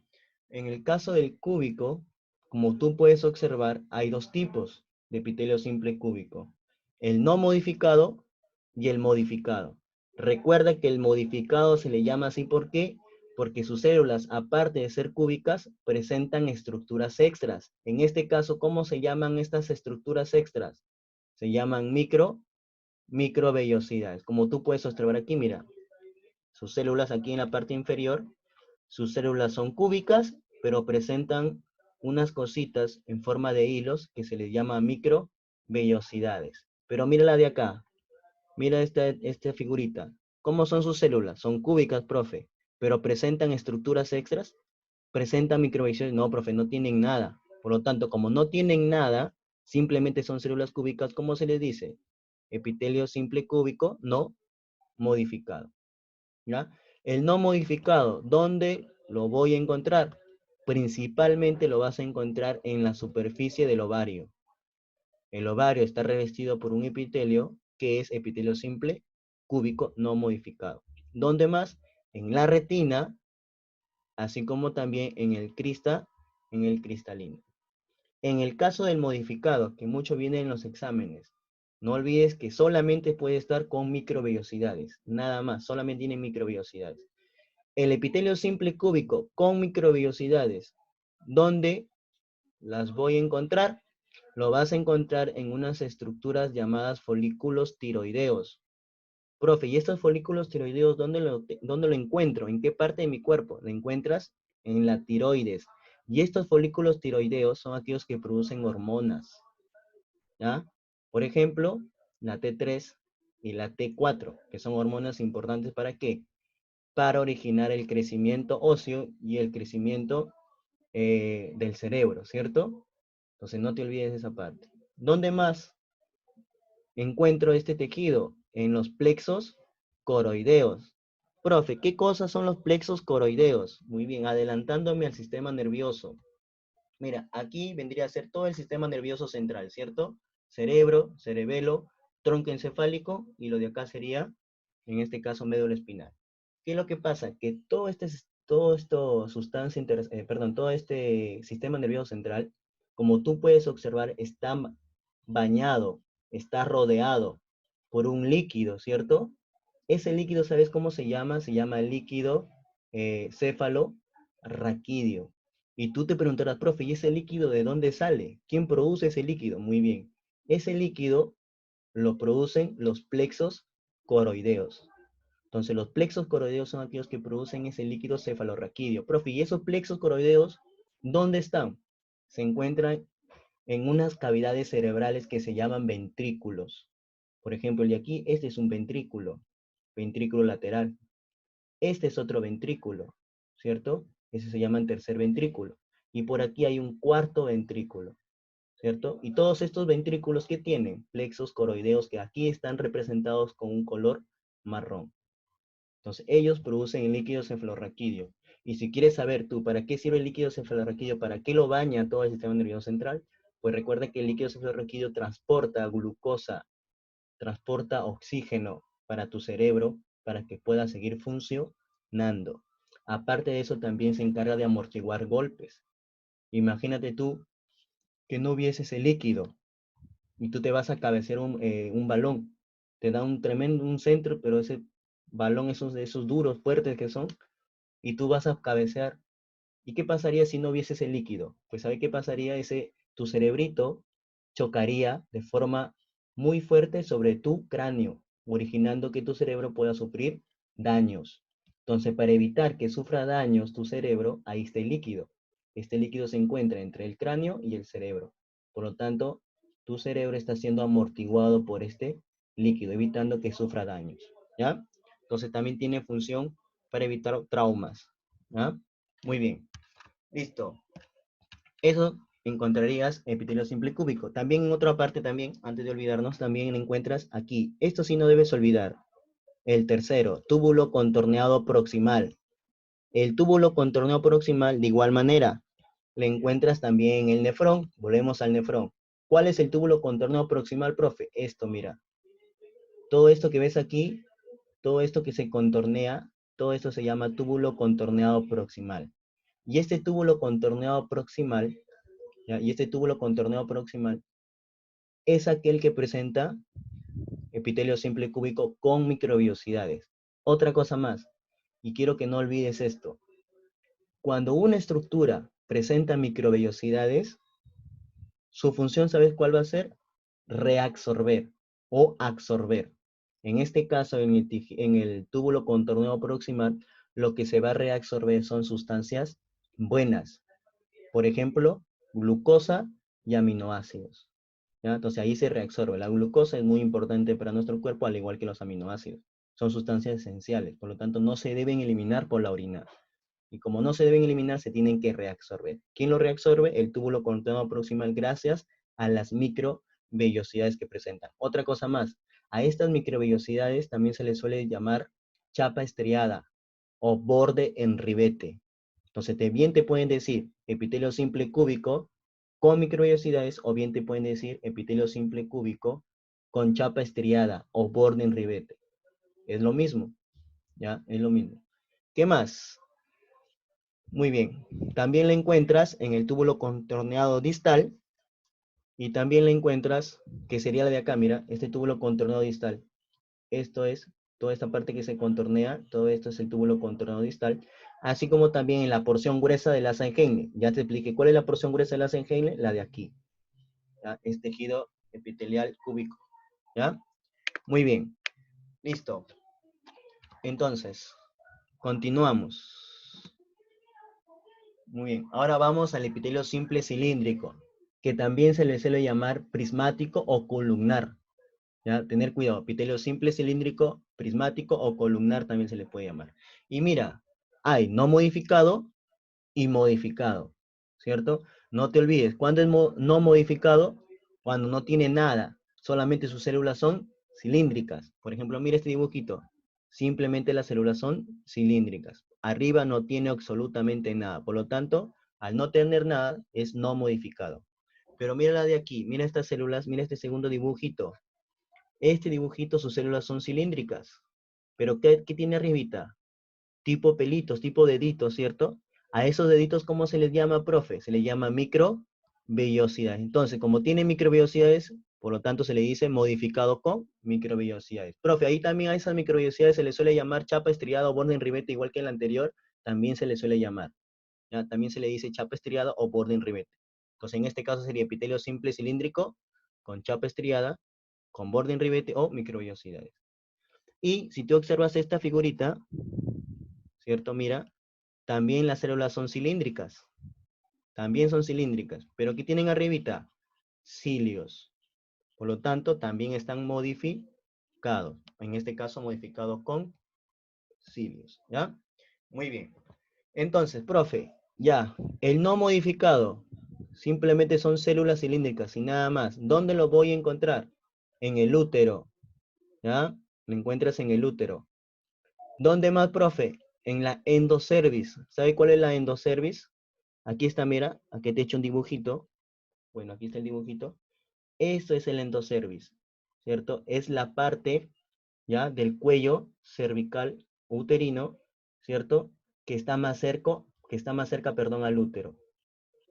En el caso del cúbico, como tú puedes observar, hay dos tipos de epitelio simple cúbico. El no modificado y el modificado. Recuerda que el modificado se le llama así, ¿por qué? Porque sus células, aparte de ser cúbicas, presentan estructuras extras. En este caso, ¿cómo se llaman estas estructuras extras? Se llaman microvellosidades. Como tú puedes observar aquí, mira, sus células aquí en la parte inferior, sus células son cúbicas, pero presentan unas cositas en forma de hilos que se les llama microvellosidades. Pero mira la de acá, mira esta figurita. ¿Cómo son sus células? Son cúbicas, profe, pero presentan estructuras extras, presentan microvellosidades. No, profe, no tienen nada. Por lo tanto, como no tienen nada, simplemente son células cúbicas, ¿cómo se les dice? Epitelio simple cúbico no modificado. ¿Ya? El no modificado, ¿dónde lo voy a encontrar? Principalmente lo vas a encontrar en la superficie del ovario. El ovario está revestido por un epitelio que es epitelio simple cúbico no modificado. ¿Dónde más? En la retina, así como también en el cristalino. En el caso del modificado, que mucho viene en los exámenes, no olvides que solamente puede estar con microvellosidades, nada más, solamente tiene microvellosidades. El epitelio simple cúbico con microvellosidades, ¿dónde las voy a encontrar? Lo vas a encontrar en unas estructuras llamadas folículos tiroideos. Profe, ¿y estos folículos tiroideos dónde lo encuentro? ¿En qué parte de mi cuerpo? Lo encuentras en la tiroides. Y estos folículos tiroideos son aquellos que producen hormonas, ¿ya? Por ejemplo, la T3 y la T4, que son hormonas importantes ¿para qué? Para originar el crecimiento óseo y el crecimiento del cerebro, ¿cierto? Entonces no te olvides de esa parte. ¿Dónde más encuentro este tejido? En los plexos coroideos. Profe, ¿qué cosas son los plexos coroideos? Muy bien, adelantándome al sistema nervioso. Mira, aquí vendría a ser todo el sistema nervioso central, ¿cierto? Cerebro, cerebelo, tronco encefálico, y lo de acá sería, en este caso, médula espinal. ¿Qué es lo que pasa? Que todo todo este sistema nervioso central, como tú puedes observar, está bañado, está rodeado por un líquido, ¿cierto? Ese líquido, ¿sabes cómo se llama? Se llama líquido céfalo-raquídeo. Y tú te preguntarás, profe, ¿y ese líquido de dónde sale? ¿Quién produce ese líquido? Muy bien. Ese líquido lo producen los plexos coroideos. Entonces, los plexos coroideos son aquellos que producen ese líquido cefalorraquídeo. Profe, ¿y esos plexos coroideos dónde están? Se encuentran en unas cavidades cerebrales que se llaman ventrículos. Por ejemplo, el de aquí, este es un ventrículo lateral. Este es otro ventrículo, ¿cierto? Ese se llama el tercer ventrículo. Y por aquí hay un cuarto ventrículo, ¿cierto? Y todos estos ventrículos, ¿qué tienen? Plexos coroideos que aquí están representados con un color marrón. Entonces, ellos producen el líquido cefalorraquídeo. Y si quieres saber tú para qué sirve el líquido cefalorraquídeo, para qué lo baña todo el sistema nervioso central, pues recuerda que el líquido cefalorraquídeo transporta glucosa, transporta oxígeno para tu cerebro, para que pueda seguir funcionando. Aparte de eso, también se encarga de amortiguar golpes. Imagínate tú que no hubiese ese líquido y tú te vas a cabecear un balón. Te da un centro, pero ese balón, esos duros, fuertes que son, y tú vas a cabecear. ¿Y qué pasaría si no hubiese ese líquido? Pues ¿sabe qué pasaría? Tu cerebrito chocaría de forma muy fuerte sobre tu cráneo, originando que tu cerebro pueda sufrir daños. Entonces, para evitar que sufra daños tu cerebro, ahí está el líquido. Este líquido se encuentra entre el cráneo y el cerebro. Por lo tanto, tu cerebro está siendo amortiguado por este líquido, evitando que sufra daños. ¿Ya? Entonces, también tiene función para evitar traumas. ¿Ya? Muy bien. Listo. Eso encontrarías epitelio simple cúbico. También en otra parte también, antes de olvidarnos, también encuentras aquí. Esto sí no debes olvidar. El tercero, túbulo contorneado proximal. El túbulo contorneado proximal, de igual manera, le encuentras también en el nefrón. Volvemos al nefrón. ¿Cuál es el túbulo contorneado proximal, profe? Esto, mira. Todo esto que ves aquí, todo esto que se contornea, todo esto se llama túbulo contorneado proximal. Y este túbulo contorneado proximal, ¿ya? Y este túbulo contorneado proximal es aquel que presenta epitelio simple cúbico con microvellosidades. Otra cosa más, y quiero que no olvides esto. Cuando una estructura presenta microvellosidades, su función, ¿sabes cuál va a ser? Reabsorber o absorber. En este caso, en el túbulo contorneado proximal, lo que se va a reabsorber son sustancias buenas. Por ejemplo, glucosa y aminoácidos. ¿Ya? Entonces ahí se reabsorbe. La glucosa es muy importante para nuestro cuerpo, al igual que los aminoácidos. Son sustancias esenciales, por lo tanto no se deben eliminar por la orina. Y como no se deben eliminar, se tienen que reabsorber. ¿Quién lo reabsorbe? El túbulo contorneado proximal, gracias a las microvellosidades que presentan. Otra cosa más, a estas microvellosidades también se les suele llamar chapa estriada o borde en ribete. Entonces, bien te pueden decir epitelio simple cúbico con microvellosidades, o bien te pueden decir epitelio simple cúbico con chapa estriada o borde en ribete. Es lo mismo, ¿ya? Es lo mismo. ¿Qué más? Muy bien. También la encuentras en el túbulo contorneado distal, y también la encuentras, que sería la de acá, mira, este túbulo contorneado distal. Esto es toda esta parte que se contornea, todo esto es el túbulo contorneado distal, así como también en la porción gruesa de la Langenheim. Ya te expliqué cuál es la porción gruesa de la Langenheim, la de aquí. ¿Ya? Es tejido epitelial cúbico. ¿Ya? Muy bien. Listo. Entonces, continuamos. Muy bien. Ahora vamos al epitelio simple cilíndrico, que también se le suele llamar prismático o columnar. ¿Ya? Tener cuidado, epitelio simple cilíndrico, prismático o columnar también se le puede llamar. Y mira, hay no modificado y modificado, ¿cierto? No te olvides, ¿cuándo es no modificado? Cuando no tiene nada, solamente sus células son cilíndricas. Por ejemplo, mira este dibujito. Simplemente las células son cilíndricas. Arriba no tiene absolutamente nada. Por lo tanto, al no tener nada, es no modificado. Pero mira la de aquí. Mira estas células. Mira este segundo dibujito. Este dibujito, sus células son cilíndricas. Pero ¿qué tiene arribita? Tipo pelitos, tipo deditos, ¿cierto? A esos deditos, ¿cómo se les llama, profe? Se les llama microvellosidades. Entonces, como tiene microvellosidades, por lo tanto se le dice modificado con microvellosidades. Profe, ahí también a esas microvellosidades se le suele llamar chapa estriada o borde en ribete, igual que el anterior, también se le suele llamar. ¿Ya? También se le dice chapa estriada o borde en ribete. Entonces, en este caso sería epitelio simple cilíndrico con chapa estriada, con borde en ribete o microvellosidades. Y si tú observas esta figurita, ¿cierto? Mira, también las células son cilíndricas. También son cilíndricas. Pero ¿qué tienen arribita? Cilios. Por lo tanto, también están modificados. En este caso, modificados con cilios. ¿Ya? Muy bien. Entonces, profe, ya, el no modificado simplemente son células cilíndricas y nada más. ¿Dónde lo voy a encontrar? En el útero. ¿Ya? Lo encuentras en el útero. ¿Dónde más, profe? En la endocervis. ¿Sabe cuál es la endocervis? Aquí está, mira, aquí te he hecho un dibujito. Bueno, aquí está el dibujito. Esto es el endocervis, ¿cierto? Es la parte, ¿ya? Del cuello cervical uterino, ¿cierto? Que está más cerca, perdón, al útero.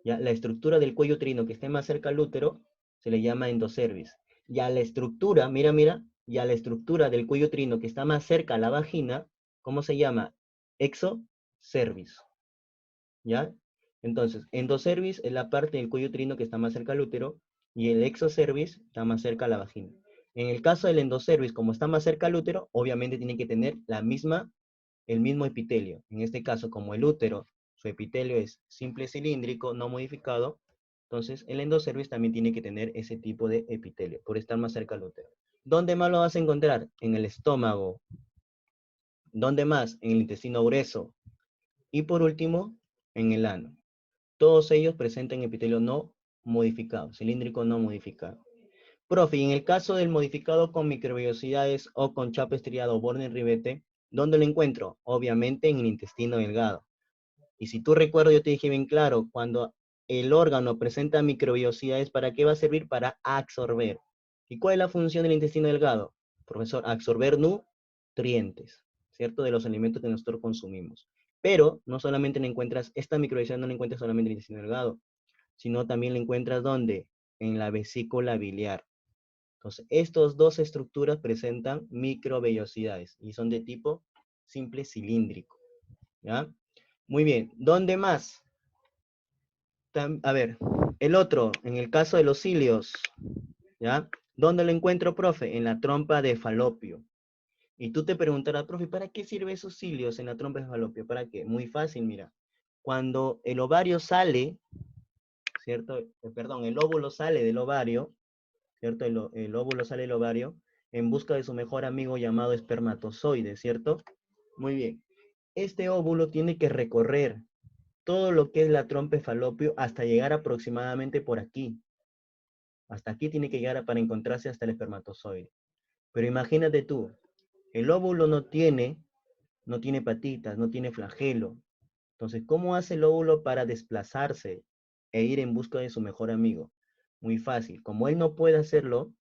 ¿Ya? La estructura del cuello uterino que esté más cerca al útero se le llama endocervis. Y a la estructura, mira, mira, y a la estructura del cuello uterino que está más cerca a la vagina, ¿cómo se llama? Exocervis. ¿Ya? Entonces, endocervis es la parte del cuello uterino que está más cerca al útero y el exocervis está más cerca a la vagina. En el caso del endocervis, como está más cerca al útero, obviamente tiene que tener el mismo epitelio. En este caso, como el útero, su epitelio es simple cilíndrico, no modificado, entonces el endocervis también tiene que tener ese tipo de epitelio, por estar más cerca al útero. ¿Dónde más lo vas a encontrar? En el estómago. ¿Dónde más? En el intestino grueso. Y por último, en el ano. Todos ellos presentan epitelio no modificado, cilíndrico no modificado. Profe, y en el caso del modificado con microvellosidades o con chapa estriada o borde en ribete, ¿dónde lo encuentro? Obviamente en el intestino delgado. Y si tú recuerdas, yo te dije bien claro, cuando el órgano presenta microvellosidades, ¿para qué va a servir? Para absorber. ¿Y cuál es la función del intestino delgado? Profesor, absorber nutrientes, ¿cierto? De los alimentos que nosotros consumimos. Pero no solamente encuentras, esta microvellosidad no la encuentras solamente en el intestino delgado, sino también la encuentras ¿dónde? En la vesícula biliar. Entonces, estas dos estructuras presentan microvellosidades y son de tipo simple cilíndrico. ¿Ya? Muy bien. ¿Dónde más? A ver, el otro, en el caso de los cilios, ¿ya? ¿Dónde lo encuentro, profe? En la trompa de falopio. Y tú te preguntarás, profe, ¿para qué sirven esos cilios en la trompa de falopio? ¿Para qué? Muy fácil, mira. Cuando el ovario sale, ¿cierto? Perdón, el óvulo sale del ovario, ¿cierto? El óvulo sale del ovario en busca de su mejor amigo llamado espermatozoide, ¿cierto? Muy bien. Este óvulo tiene que recorrer todo lo que es la trompa de falopio hasta llegar aproximadamente por aquí. Hasta aquí tiene que llegar para encontrarse hasta el espermatozoide. Pero imagínate tú, el óvulo no tiene patitas, no tiene flagelo. Entonces, ¿cómo hace el óvulo para desplazarse e ir en busca de su mejor amigo? Muy fácil. Como él no puede hacerlo,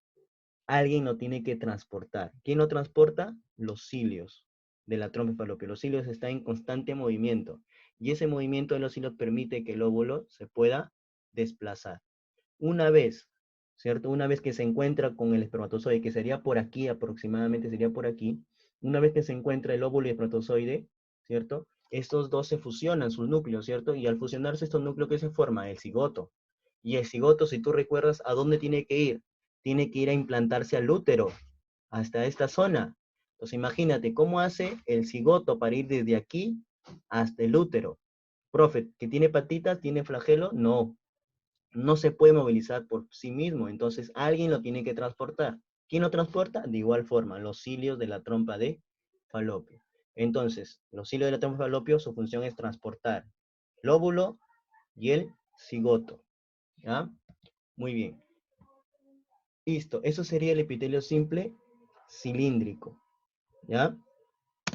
alguien lo tiene que transportar. ¿Quién lo transporta? Los cilios de la trompa de falopio. Los cilios están en constante movimiento. Y ese movimiento de los cilios permite que el óvulo se pueda desplazar. Una vez, ¿cierto? Una vez que se encuentra con el espermatozoide, que sería por aquí, aproximadamente sería por aquí, una vez que se encuentra el óvulo y el espermatozoide, ¿cierto? Estos dos se fusionan, sus núcleos, ¿cierto? Y al fusionarse estos núcleos, ¿qué se forma? El cigoto. Y el cigoto, si tú recuerdas, ¿a dónde tiene que ir? Tiene que ir a implantarse al útero, hasta esta zona. Entonces imagínate, ¿cómo hace el cigoto para ir desde aquí hasta el útero? Profe, ¿que tiene patitas, tiene flagelo? No, no se puede movilizar por sí mismo, entonces alguien lo tiene que transportar. ¿Quién lo transporta? De igual forma, los cilios de la trompa de falopio. Entonces, los cilios de la trompa de falopio, su función es transportar el óvulo y el cigoto. ¿Ya? Muy bien. Listo, eso sería el epitelio simple cilíndrico. ¿Ya?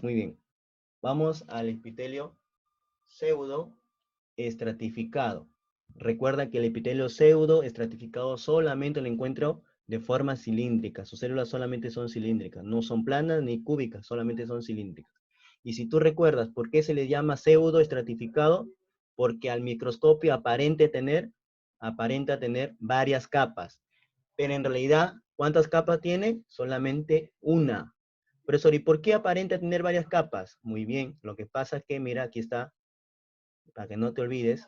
Muy bien. Vamos al epitelio pseudo estratificado. Recuerda que el epitelio pseudo estratificado solamente lo encuentro de forma cilíndrica. Sus células solamente son cilíndricas. No son planas ni cúbicas, solamente son cilíndricas. Y si tú recuerdas por qué se le llama pseudo estratificado, porque al microscopio aparenta tener varias capas. Pero en realidad, ¿cuántas capas tiene? Solamente una. Profesor, ¿y por qué aparenta tener varias capas? Muy bien, lo que pasa es que, mira, aquí está, para que no te olvides.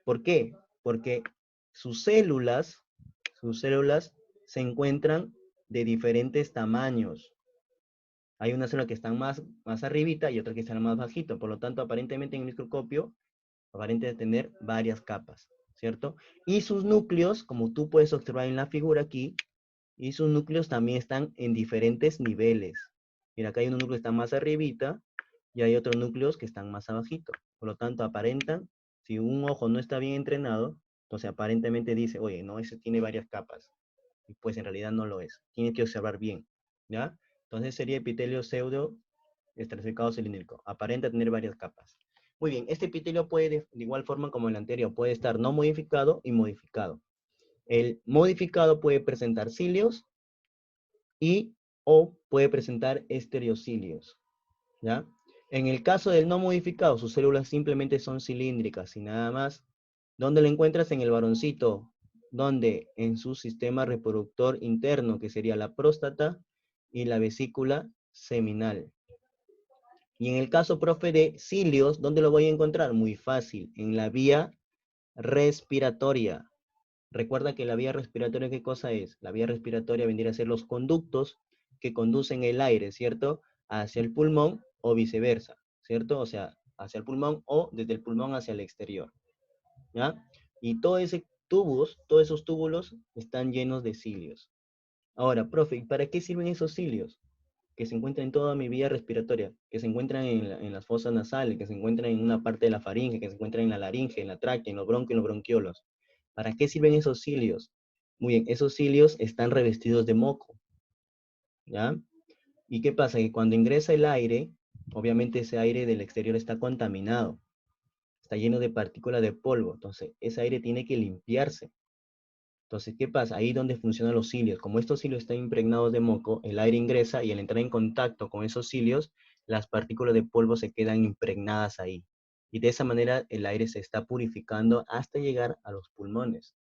¿Por qué? Porque sus células se encuentran de diferentes tamaños. Hay una célula que está más arribita y otra que está más bajito. Por lo tanto, aparentemente en el microscopio, aparenta tener varias capas, ¿cierto? Y sus núcleos, como tú puedes observar en la figura aquí, y sus núcleos también están en diferentes niveles. Mira, acá hay un núcleo que está más arribita y hay otros núcleos que están más abajito. Por lo tanto, aparentan, si un ojo no está bien entrenado, entonces aparentemente dice, oye, no, ese tiene varias capas. Y pues en realidad no lo es. Tiene que observar bien, ¿ya? Entonces sería epitelio pseudo estratificado cilíndrico. Aparenta tener varias capas. Muy bien, este epitelio puede, de igual forma como el anterior, puede estar no modificado y modificado. El modificado puede presentar cilios y o puede presentar estereocilios, ¿ya? En el caso del no modificado, sus células simplemente son cilíndricas y nada más. ¿Dónde lo encuentras? En el varoncito, donde en su sistema reproductor interno, que sería la próstata y la vesícula seminal. Y en el caso, profe, de cilios, ¿dónde lo voy a encontrar? Muy fácil, en la vía respiratoria. Recuerda que la vía respiratoria, ¿qué cosa es? La vía respiratoria vendría a ser los conductos que conducen el aire, ¿cierto? Hacia el pulmón o viceversa, ¿cierto? O sea, hacia el pulmón o desde el pulmón hacia el exterior, ¿ya? Y todos esos túbulos están llenos de cilios. Ahora, profe, ¿y para qué sirven esos cilios? Que se encuentran en toda mi vía respiratoria, que se encuentran en las fosas nasales, que se encuentran en una parte de la faringe, que se encuentran en la laringe, en la tráquea, en los bronquios, en los bronquiolos. ¿Para qué sirven esos cilios? Muy bien, esos cilios están revestidos de moco, ¿ya? ¿Y qué pasa? Que cuando ingresa el aire, obviamente ese aire del exterior está contaminado, está lleno de partículas de polvo, entonces ese aire tiene que limpiarse. Entonces, ¿qué pasa? Ahí donde funcionan los cilios. Como estos cilios están impregnados de moco, el aire ingresa y al entrar en contacto con esos cilios, las partículas de polvo se quedan impregnadas ahí. Y de esa manera el aire se está purificando hasta llegar a los pulmones.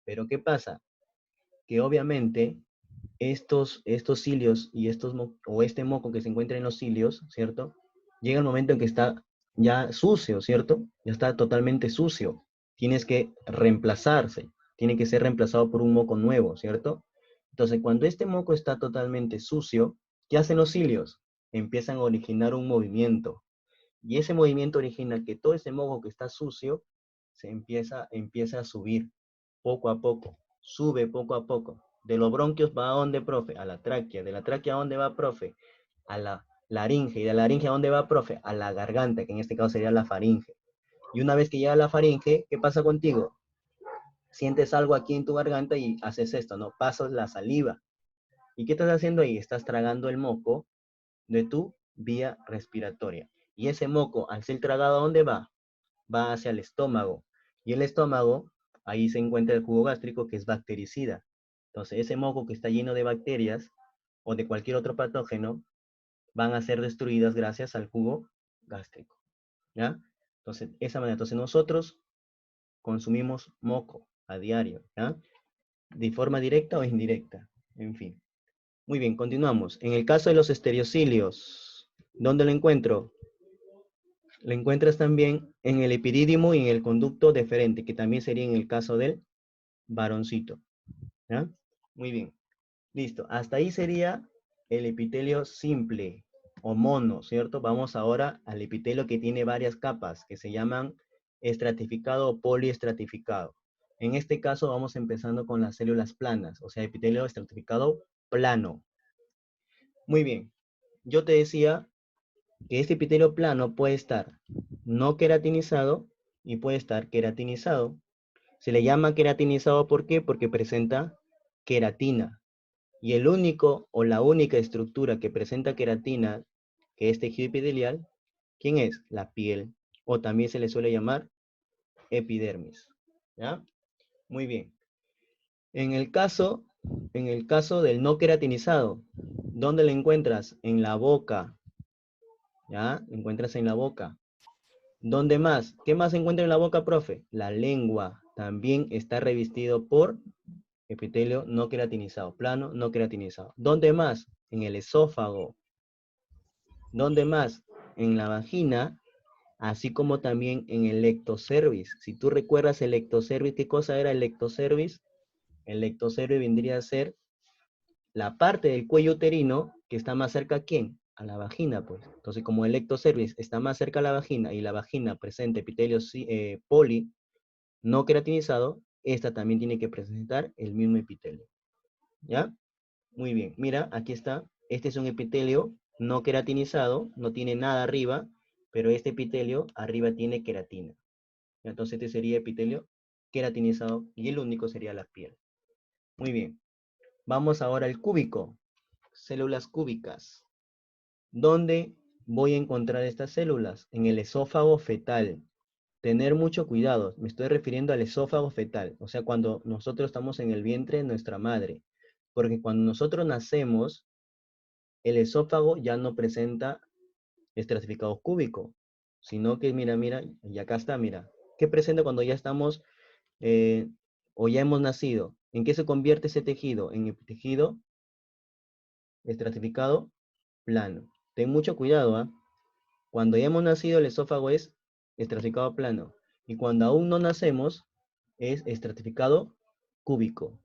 Pero ¿qué pasa? Que obviamente estos cilios y este moco que se encuentra en los cilios, ¿cierto? Llega el momento en que está ya sucio, ¿cierto? Ya está totalmente sucio. Tienes que reemplazarse. Tiene que ser reemplazado por un moco nuevo, ¿cierto? Entonces, cuando este moco está totalmente sucio, ¿qué hacen los cilios? Empiezan a originar un movimiento. Y ese movimiento origina que todo ese moco que está sucio se empieza a subir poco a poco. Sube poco a poco. De los bronquios va a dónde, profe? A la tráquea. De la tráquea a dónde va, profe? A la laringe. Y de la laringe a dónde va, profe? A la garganta, que en este caso sería la faringe. Y una vez que llega a la faringe, ¿qué pasa contigo? Sientes algo aquí en tu garganta y haces esto, ¿no? Pasas la saliva. ¿Y qué estás haciendo ahí? Estás tragando el moco de tu vía respiratoria. Y ese moco, al ser tragado, ¿a dónde va? Va hacia el estómago. Y el estómago, ahí se encuentra el jugo gástrico, que es bactericida. Entonces, ese moco que está lleno de bacterias o de cualquier otro patógeno, van a ser destruidas gracias al jugo gástrico. ¿Ya? Entonces, esa manera. Entonces, nosotros consumimos moco a diario, ¿ya? De forma directa o indirecta. En fin. Muy bien, continuamos. En el caso de los estereocilios, ¿dónde lo encuentro? Lo encuentras también en el epidídimo y en el conducto deferente, que también sería en el caso del varoncito. ¿Ya? Muy bien. Listo. Hasta ahí sería el epitelio simple o mono, ¿cierto? Vamos ahora al epitelio que tiene varias capas, que se llaman estratificado o poliestratificado. En este caso vamos empezando con las células planas, o sea, epitelio estratificado plano. Muy bien. Yo te decía que este epitelio plano puede estar no queratinizado y puede estar queratinizado. Se le llama queratinizado, ¿por qué? Porque presenta queratina. Y el único o la única estructura que presenta queratina, que es tejido epitelial, ¿quién es? La piel. O también se le suele llamar epidermis. ¿Ya? Muy bien. En el caso del no queratinizado, ¿dónde lo encuentras? En la boca. ¿Ya? Lo encuentras en la boca. ¿Dónde más? ¿Qué más se encuentra en la boca, profe? La lengua. También está revestido por epitelio no queratinizado, plano no queratinizado. ¿Dónde más? En el esófago. ¿Dónde más? En la vagina, así como también en el ectocervix. Si tú recuerdas el ectocervix, ¿qué cosa era el ectocervix? El ectocervix vendría a ser la parte del cuello uterino que está más cerca ¿a quién? A la vagina, pues. Entonces, como el ectocervix está más cerca a la vagina y la vagina presenta epitelio poli no queratinizado, esta también tiene que presentar el mismo epitelio. ¿Ya? Muy bien. Mira, aquí está. Este es un epitelio no queratinizado, no tiene nada arriba, pero este epitelio arriba tiene queratina. Entonces este sería epitelio queratinizado y el único sería la piel. Muy bien. Vamos ahora al cúbico. Células cúbicas. ¿Dónde voy a encontrar estas células? En el esófago fetal. Tener mucho cuidado. Me estoy refiriendo al esófago fetal. O sea, cuando nosotros estamos en el vientre de nuestra madre. Porque cuando nosotros nacemos, el esófago ya no presenta estratificado cúbico, sino que mira, y acá está, mira. ¿Qué presenta cuando ya estamos o ya hemos nacido? ¿En qué se convierte ese tejido? En el tejido estratificado plano. Ten mucho cuidado, ¿ah? Cuando ya hemos nacido, el esófago es estratificado plano. Y cuando aún no nacemos, es estratificado cúbico.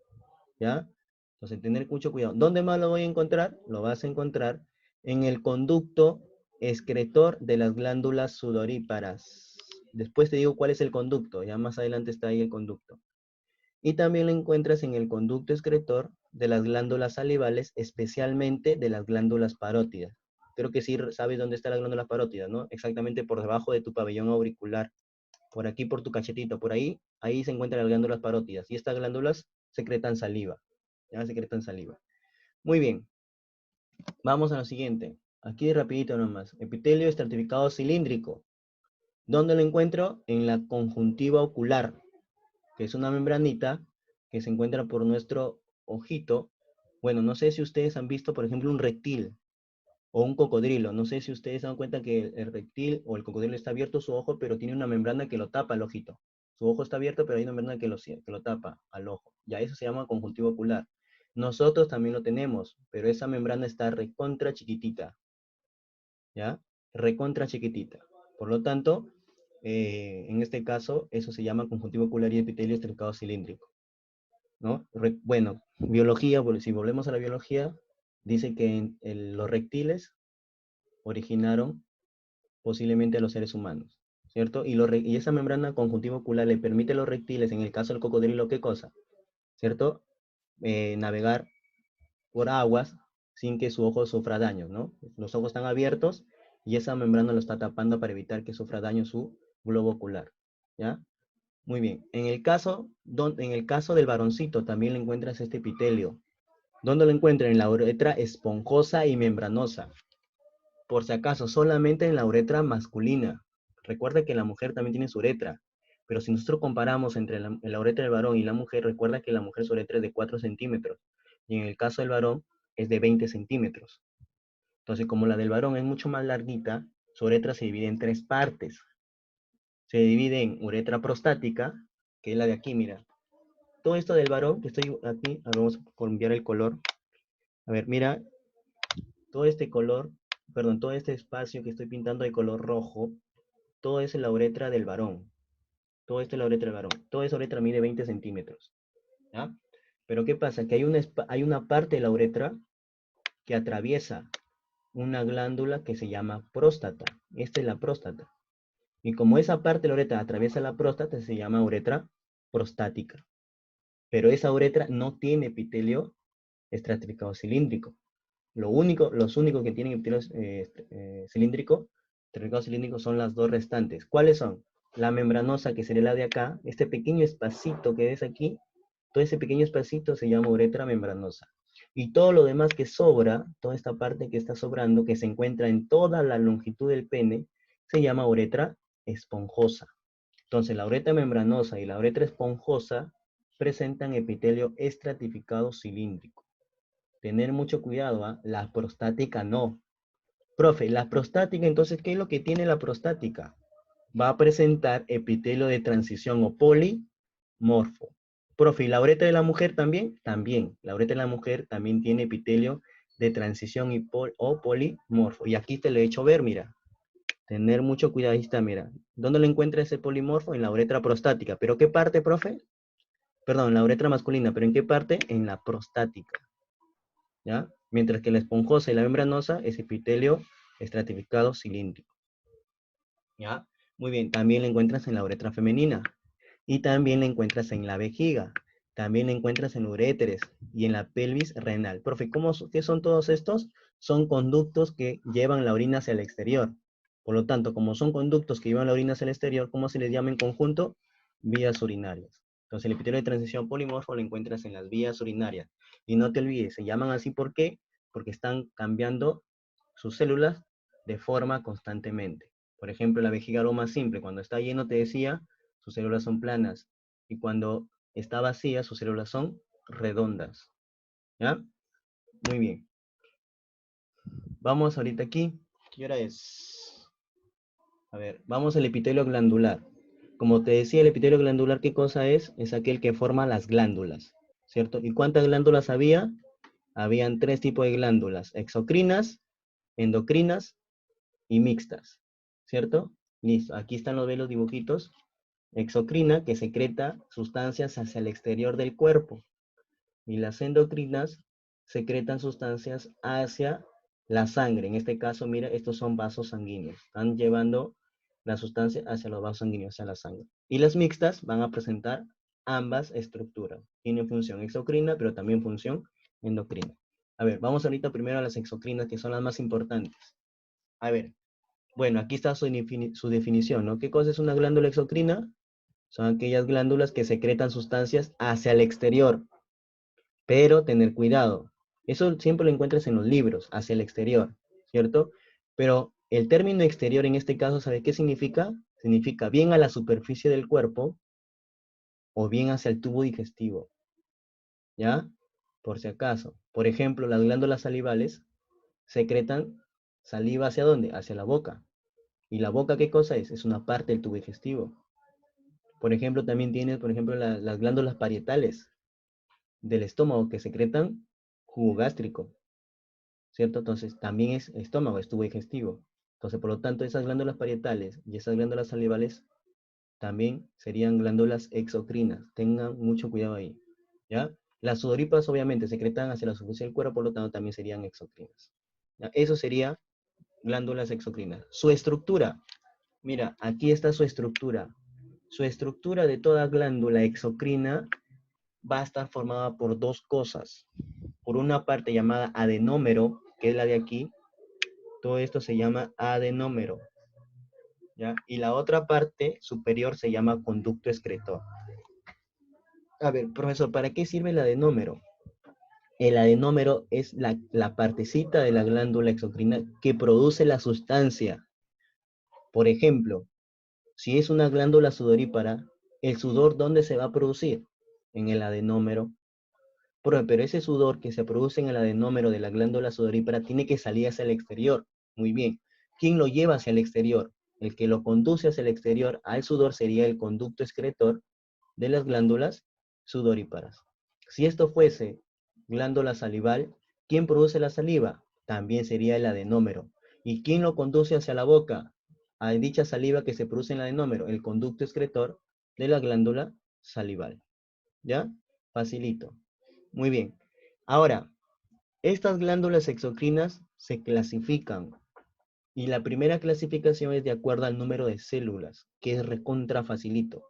¿Ya? Entonces, tener mucho cuidado. ¿Dónde más lo voy a encontrar? Lo vas a encontrar en el conducto excretor de las glándulas sudoríparas. Después te digo cuál es el conducto, ya más adelante está ahí el conducto. Y también lo encuentras en el conducto excretor de las glándulas salivales, especialmente de las glándulas parótidas. Creo que sí sabes dónde está la glándula parótida, ¿no? Exactamente por debajo de tu pabellón auricular. Por aquí, por tu cachetito, por ahí, ahí se encuentran las glándulas parótidas. Y estas glándulas secretan saliva. Ya secretan saliva. Muy bien. Vamos a lo siguiente. Aquí rapidito nomás. Epitelio estratificado cilíndrico. ¿Dónde lo encuentro? En la conjuntiva ocular, que es una membranita que se encuentra por nuestro ojito. Bueno, no sé si ustedes han visto, por ejemplo, un reptil o un cocodrilo. No sé si ustedes se dan cuenta que el reptil o el cocodrilo está abierto su ojo, pero tiene una membrana que lo tapa el ojito. Su ojo está abierto, pero hay una membrana que lo tapa al ojo. Ya eso se llama conjuntiva ocular. Nosotros también lo tenemos, pero esa membrana está recontra chiquitita. ¿Ya? Recontra chiquitita. Por lo tanto, en este caso, eso se llama conjuntiva ocular y epitelio estricado cilíndrico. ¿No? Bueno, biología, si volvemos a la biología, dice que los reptiles originaron posiblemente a los seres humanos, ¿cierto? Y esa membrana conjuntiva ocular le permite a los reptiles, en el caso del cocodrilo, ¿qué cosa? ¿Cierto? Navegar por aguas sin que su ojo sufra daño, ¿no? Los ojos están abiertos y esa membrana lo está tapando para evitar que sufra daño su globo ocular, ¿ya? Muy bien. En el caso del varoncito también le encuentras este epitelio. ¿Dónde lo encuentran? En la uretra esponjosa y membranosa. Por si acaso, solamente en la uretra masculina. Recuerda que la mujer también tiene su uretra. Pero si nosotros comparamos entre la uretra del varón y la mujer, recuerda que la mujer su uretra es de 4 centímetros. Y en el caso del varón es de 20 centímetros. Entonces, como la del varón es mucho más larguita, su uretra se divide en 3 partes. Se divide en uretra prostática, que es la de aquí, mira. Todo esto del varón, que estoy aquí, ahora vamos a cambiar el color. A ver, mira, todo este color, perdón, todo este espacio que estoy pintando de color rojo, todo es la uretra del varón. Todo esto es la uretra del varón. Toda esa uretra mide 20 centímetros. ¿Ya? Pero ¿qué pasa? Que hay una parte de la uretra que atraviesa una glándula que se llama próstata. Esta es la próstata. Y como esa parte de la uretra atraviesa la próstata, se llama uretra prostática. Pero esa uretra no tiene epitelio estratificado cilíndrico. Los únicos que tienen epitelio cilíndrico, estratificado cilíndrico, son las dos restantes. ¿Cuáles son? La membranosa, que sería la de acá, este pequeño espacito que ves aquí, Todo ese pequeño espacito se llama uretra membranosa. Y todo lo demás que sobra, toda esta parte que está sobrando, que se encuentra en toda la longitud del pene, se llama uretra esponjosa. Entonces, la uretra membranosa y la uretra esponjosa presentan epitelio estratificado cilíndrico. Tener mucho cuidado, ¿ah? La prostática no. Profe, la prostática, entonces, ¿qué es lo que tiene la prostática? Va a presentar epitelio de transición o polimorfo. Profe, ¿y la uretra de la mujer también? También. La uretra de la mujer también tiene epitelio de transición o polimorfo. Y aquí te lo he hecho ver, mira. Tener mucho cuidado, ahí está, mira. ¿Dónde lo encuentra ese polimorfo? En la uretra prostática. ¿Pero qué parte, profe? Perdón, en la uretra masculina. ¿Pero en qué parte? En la prostática. ¿Ya? Mientras que la esponjosa y la membranosa es epitelio estratificado cilíndrico. ¿Ya? Muy bien, también la encuentras en la uretra femenina. Y también la encuentras en la vejiga. También la encuentras en uréteres y en la pelvis renal. Profe, ¿qué son todos estos? Son conductos que llevan la orina hacia el exterior. Por lo tanto, como son conductos que llevan la orina hacia el exterior, ¿cómo se les llama en conjunto? Vías urinarias. Entonces, el epitelio de transición polimorfo lo encuentras en las vías urinarias. Y no te olvides, se llaman así ¿por qué? Porque están cambiando sus células de forma constantemente. Por ejemplo, la vejiga aroma simple, cuando está lleno, te decía, sus células son planas. Y cuando está vacía, sus células son redondas. ¿Ya? Muy bien. Vamos ahorita aquí. ¿Qué hora es? A ver, vamos al epitelio glandular. Como te decía, el epitelio glandular, ¿qué cosa es? Es aquel que forma las glándulas, ¿cierto? ¿Y cuántas glándulas había? Habían 3 tipos de glándulas, exocrinas, endocrinas y mixtas, ¿cierto? Listo, aquí están los dibujitos. Exocrina, que secreta sustancias hacia el exterior del cuerpo. Y las endocrinas secretan sustancias hacia la sangre. En este caso, mira, estos son vasos sanguíneos. Están llevando la sustancia hacia los vasos sanguíneos, hacia la sangre. Y las mixtas van a presentar ambas estructuras. Tienen función exocrina, pero también función endocrina. A ver, vamos ahorita primero a las exocrinas, que son las más importantes. A ver, bueno, aquí está su definición, ¿no? ¿Qué cosa es una glándula exocrina? Son aquellas glándulas que secretan sustancias hacia el exterior. Pero tener cuidado. Eso siempre lo encuentras en los libros, hacia el exterior, ¿cierto? Pero el término exterior en este caso, ¿sabe qué significa? Significa bien a la superficie del cuerpo o bien hacia el tubo digestivo, ¿ya? Por si acaso. Por ejemplo, las glándulas salivales secretan saliva ¿hacia dónde? Hacia la boca. ¿Y la boca qué cosa es? Es una parte del tubo digestivo. Por ejemplo, también tienes, por ejemplo, las glándulas parietales del estómago que secretan jugo gástrico, ¿cierto? Entonces, también es estómago, es tubo digestivo. Entonces, por lo tanto, esas glándulas parietales y esas glándulas salivales también serían glándulas exocrinas. Tengan mucho cuidado ahí, ¿ya? Las sudoríparas, obviamente, secretan hacia la superficie del cuerpo, por lo tanto, también serían exocrinas. ¿Ya? Eso sería glándulas exocrinas. Su estructura, mira, aquí está su estructura. Su estructura de toda glándula exocrina va a estar formada por 2 cosas. Por una parte llamada adenómero, que es la de aquí. Todo esto se llama adenómero, ¿ya? Y la otra parte superior se llama conducto excretor. A ver, profesor, ¿para qué sirve el adenómero? El adenómero es la partecita de la glándula exocrina que produce la sustancia. Por ejemplo, si es una glándula sudorípara, ¿el sudor dónde se va a producir? En el adenómero. Pero ese sudor que se produce en el adenómero de la glándula sudorípara tiene que salir hacia el exterior. Muy bien. ¿Quién lo lleva hacia el exterior? El que lo conduce hacia el exterior al sudor sería el conducto excretor de las glándulas sudoríparas. Si esto fuese glándula salival, ¿quién produce la saliva? También sería el adenómero. ¿Y quién lo conduce hacia la boca? A dicha saliva que se produce en el adenómero, el conducto excretor de la glándula salival. ¿Ya? Facilito. Muy bien. Ahora, estas glándulas exocrinas se clasifican. Y la primera clasificación es de acuerdo al número de células, que es recontra facilito.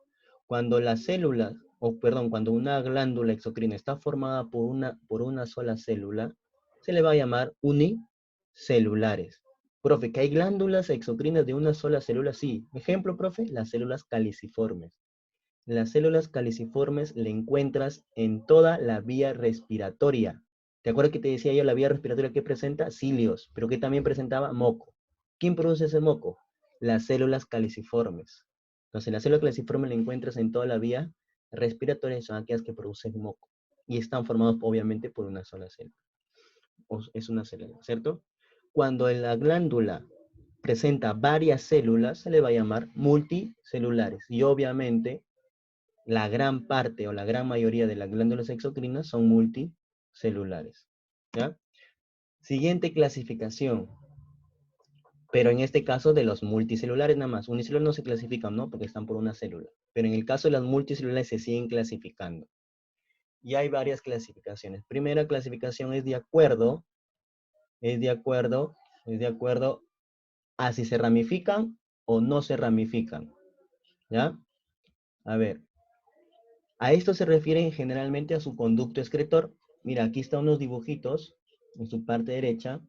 Cuando las células, cuando una glándula exocrina está formada por una sola célula, se le va a llamar unicelulares. Profe, ¿que hay glándulas exocrinas de una sola célula? Sí. Ejemplo, profe, las células caliciformes. Las células caliciformes le encuentras en toda la vía respiratoria. ¿Te acuerdas que te decía yo la vía respiratoria que presenta? Cilios, pero que también presentaba moco. ¿Quién produce ese moco? Las células caliciformes. Entonces, las células caliciformes le encuentras en toda la vía respiratoria y son aquellas que producen moco. Y están formados obviamente por una sola célula. Es una célula, ¿cierto? Cuando en la glándula presenta varias células, se le va a llamar multicelulares. Y obviamente, la gran parte o la gran mayoría de las glándulas exocrinas son multicelulares. ¿Ya? Siguiente clasificación. Pero en este caso de los multicelulares nada más. Unicelulares no se clasifican, ¿no? Porque están por una célula. Pero en el caso de las multicelulares se siguen clasificando. Y hay varias clasificaciones. Primera clasificación es de acuerdo a si se ramifican o no se ramifican. ¿Ya? A ver. A esto se refieren generalmente a su conducto excretor. Mira, aquí están unos dibujitos en su parte derecha.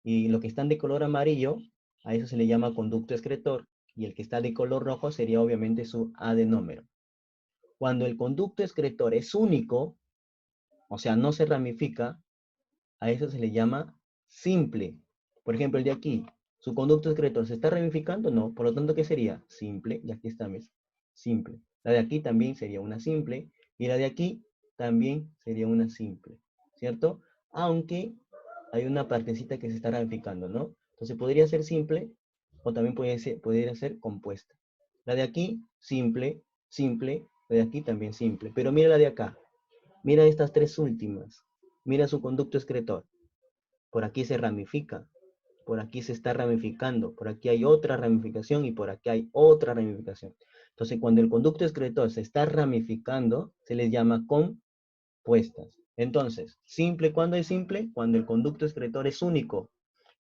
Y lo que están de color amarillo, a eso se le llama conducto excretor. Y el que está de color rojo sería obviamente su adenómero. Cuando el conducto excretor es único, o sea, no se ramifica, a eso se le llama simple. Por ejemplo, el de aquí, su conducto excretor se está ramificando, no. Por lo tanto, ¿qué sería? Simple. Y aquí está, ¿ves? Simple. La de aquí también sería una simple. Y la de aquí también sería una simple. ¿Cierto? Aunque hay una partecita que se está ramificando, ¿no? Entonces podría ser simple o también podría ser compuesta. La de aquí, simple, simple. La de aquí también simple. Pero mira la de acá. Mira estas tres últimas. Mira su conducto excretor. Por aquí se ramifica. Por aquí se está ramificando. Por aquí hay otra ramificación y por aquí hay otra ramificación. Entonces, cuando el conducto excretor se está ramificando, se les llama compuestas. Entonces, simple, ¿cuándo es simple? Cuando el conducto excretor es único.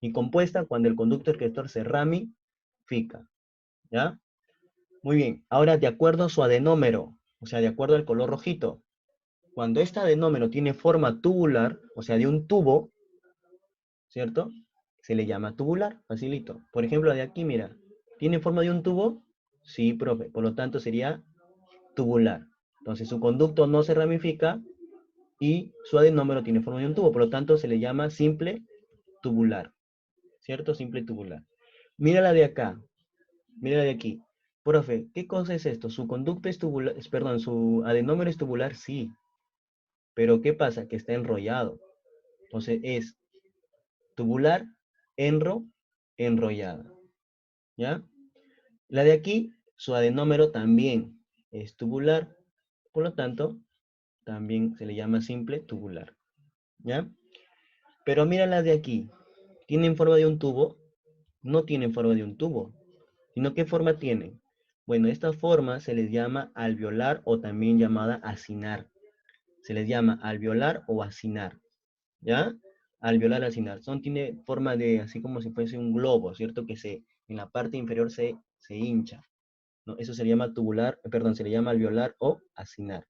Y compuesta cuando el conducto excretor se ramifica. ¿Ya? Muy bien. Ahora, de acuerdo a su adenómero, o sea, de acuerdo al color rojito, cuando este adenómero tiene forma tubular, o sea, de un tubo, ¿cierto? Se le llama tubular, facilito. Por ejemplo, de aquí, mira, ¿tiene forma de un tubo? Sí, profe. Por lo tanto, sería tubular. Entonces, su conducto no se ramifica y su adenómero tiene forma de un tubo. Por lo tanto, se le llama simple tubular. ¿Cierto? Simple tubular. Mira la de acá. Mira la de aquí. Profe, ¿qué cosa es esto? ¿Su conducto es tubular? Perdón, ¿su adenómero es tubular? Sí. Pero ¿qué pasa? Que está enrollado. Entonces, es tubular, enrollada. ¿Ya? La de aquí, su adenómero también es tubular. Por lo tanto, también se le llama simple tubular. ¿Ya? Pero mira la de aquí. ¿Tienen forma de un tubo? No tienen forma de un tubo. ¿Sino qué forma tienen? Bueno, esta forma se les llama alveolar o también llamada acinar. Se les llama alveolar o acinar. ¿Ya? Alveolar, acinar. Tiene forma de, así como si fuese un globo, ¿cierto? Que en la parte inferior se hincha. ¿No? Eso se le llama tubular, perdón, se le llama alveolar o acinar.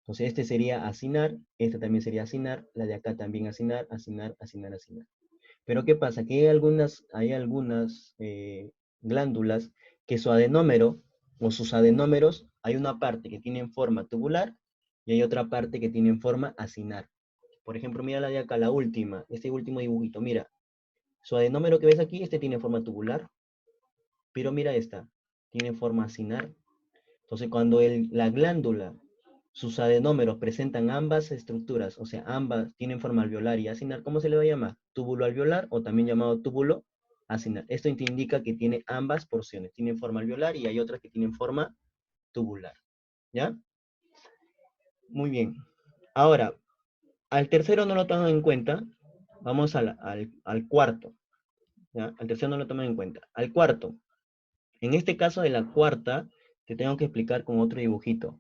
Entonces este sería acinar, este también sería acinar, la de acá también acinar, acinar, acinar, acinar. Pero ¿qué pasa? Que hay algunas glándulas que su adenómero o sus adenómeros, hay una parte que tienen forma tubular y hay otra parte que tienen forma acinar. Por ejemplo, mira la de acá, la última, este último dibujito, mira. Su adenómero que ves aquí, este tiene forma tubular, pero mira esta, tiene forma acinar. Entonces, cuando la glándula, sus adenómeros presentan ambas estructuras, o sea, ambas tienen forma alveolar y acinar, ¿cómo se le va a llamar? Túbulo alveolar o también llamado túbulo acinar. Esto te indica que tiene ambas porciones, tienen forma alveolar y hay otras que tienen forma tubular. ¿Ya? Muy bien. Ahora, al tercero no lo toman en cuenta, vamos al cuarto. ¿Ya? Al tercero no lo toman en cuenta. Al cuarto. En este caso de la cuarta, te tengo que explicar con otro dibujito.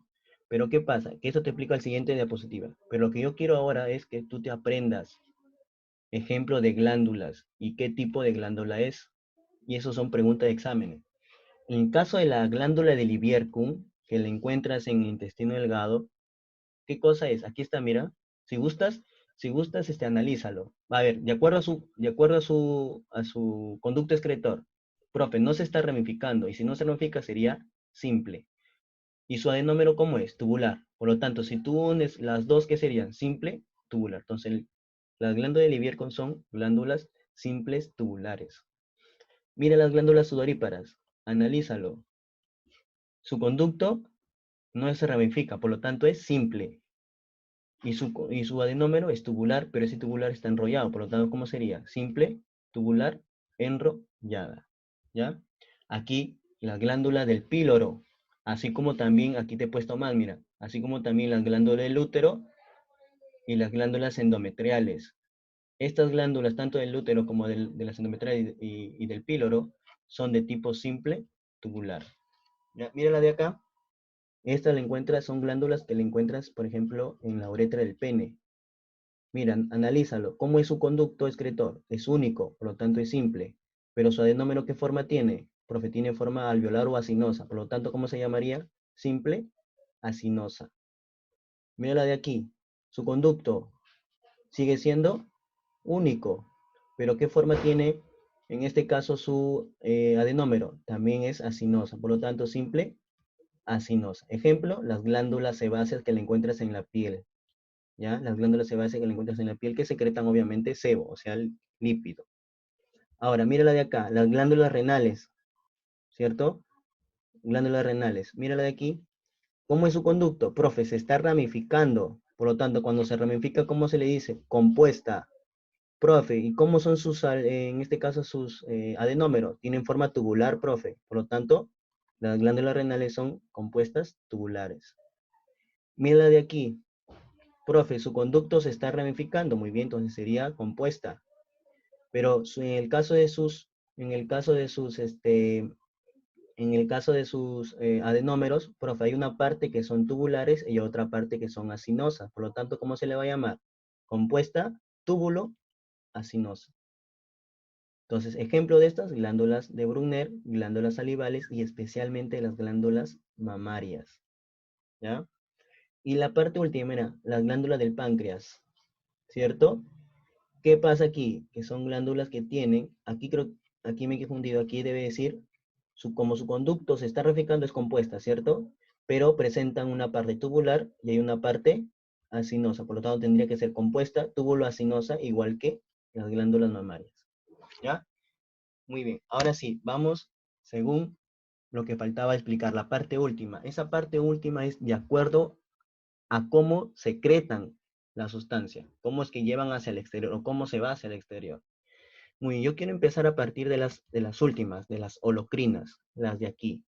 Pero ¿qué pasa? Que eso te explica el siguiente diapositiva. Pero lo que yo quiero ahora es que tú te aprendas ejemplo de glándulas y qué tipo de glándula es. Y eso son preguntas de exámenes. En caso de la glándula del Libiercum, que la encuentras en el intestino delgado, ¿qué cosa es? Aquí está, mira. Si gustas, analízalo. A ver, de acuerdo a su conducto excretor. Profe, no se está ramificando. Y si no se ramifica, sería simple. ¿Y su adenómero cómo es? Tubular. Por lo tanto, si tú unes las dos, ¿qué serían? Simple, tubular. Entonces, las glándulas de Levierco son glándulas simples tubulares. Mira las glándulas sudoríparas. Analízalo. Su conducto no se ramifica, por lo tanto es simple. Y su adenómero es tubular, pero ese tubular está enrollado. Por lo tanto, ¿cómo sería? Simple, tubular, enrollada. ¿Ya? Aquí, la glándula del píloro. Así como también, aquí te he puesto mal, mira. Así como también las glándulas del útero y las glándulas endometriales. Estas glándulas, tanto del útero como de las endometriales y del píloro, son de tipo simple, tubular. ¿Ya? Mira la de acá. Esta la encuentras, son glándulas que la encuentras, por ejemplo, en la uretra del pene. Mira, analízalo. ¿Cómo es su conducto excretor? Es único, por lo tanto es simple. Pero su adenómero, ¿qué forma tiene? Profe, tiene forma alveolar o acinosa. Por lo tanto, ¿cómo se llamaría? Simple, acinosa. Mira la de aquí. Su conducto sigue siendo único. Pero ¿qué forma tiene? En este caso, su adenómero también es acinosa. Por lo tanto, simple, acinosa. Ejemplo, las glándulas sebáceas que le encuentras en la piel. ¿Ya? Las glándulas sebáceas que le encuentras en la piel que secretan obviamente sebo, o sea, el lípido. Ahora, mira la de acá, las glándulas renales, ¿cierto? Glándulas renales. Mira la de aquí. ¿Cómo es su conducto? Profe, se está ramificando. Por lo tanto, cuando se ramifica, ¿cómo se le dice? Compuesta. Profe, ¿y cómo son sus, en este caso, sus adenómeros? Tienen forma tubular, profe. Por lo tanto, las glándulas renales son compuestas tubulares. Mira la de aquí. Profe, su conducto se está ramificando. Muy bien, entonces sería compuesta. Pero en el caso de sus, adenómeros, profe, hay una parte que son tubulares y otra parte que son acinosas. Por lo tanto, ¿cómo se le va a llamar? Compuesta, túbulo, acinosa. Entonces, ejemplo de estas, glándulas de Brunner, glándulas salivales y especialmente las glándulas mamarias. ¿Ya? Y la parte última, mira, las glándulas del páncreas, ¿cierto? ¿Qué pasa aquí? Que son glándulas que tienen, aquí me he confundido, aquí debe decir, como su conducto se está ramificando es compuesta, ¿cierto? Pero presentan una parte tubular y hay una parte acinosa, por lo tanto tendría que ser compuesta, túbulo-acinosa, igual que las glándulas mamarias. ¿Ya? Muy bien, ahora sí, vamos según lo que faltaba explicar, la parte última. Esa parte última es de acuerdo a cómo secretan la sustancia, cómo es que llevan hacia el exterior o cómo se va hacia el exterior. Muy bien, yo quiero empezar a partir de las últimas, de las holocrinas, las de aquí.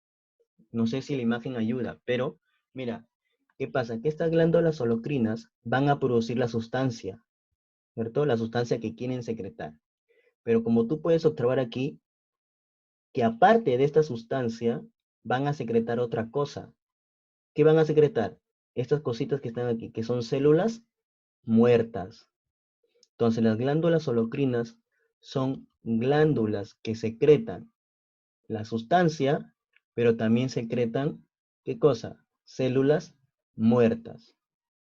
No sé si la imagen ayuda, pero mira, ¿qué pasa? Que estas glándulas holocrinas van a producir la sustancia, ¿cierto? La sustancia que quieren secretar. Pero como tú puedes observar aquí, que aparte de esta sustancia, van a secretar otra cosa. ¿Qué van a secretar? Estas cositas que están aquí, que son células muertas. Entonces, las glándulas holocrinas son glándulas que secretan la sustancia, pero también secretan, ¿qué cosa? Células muertas.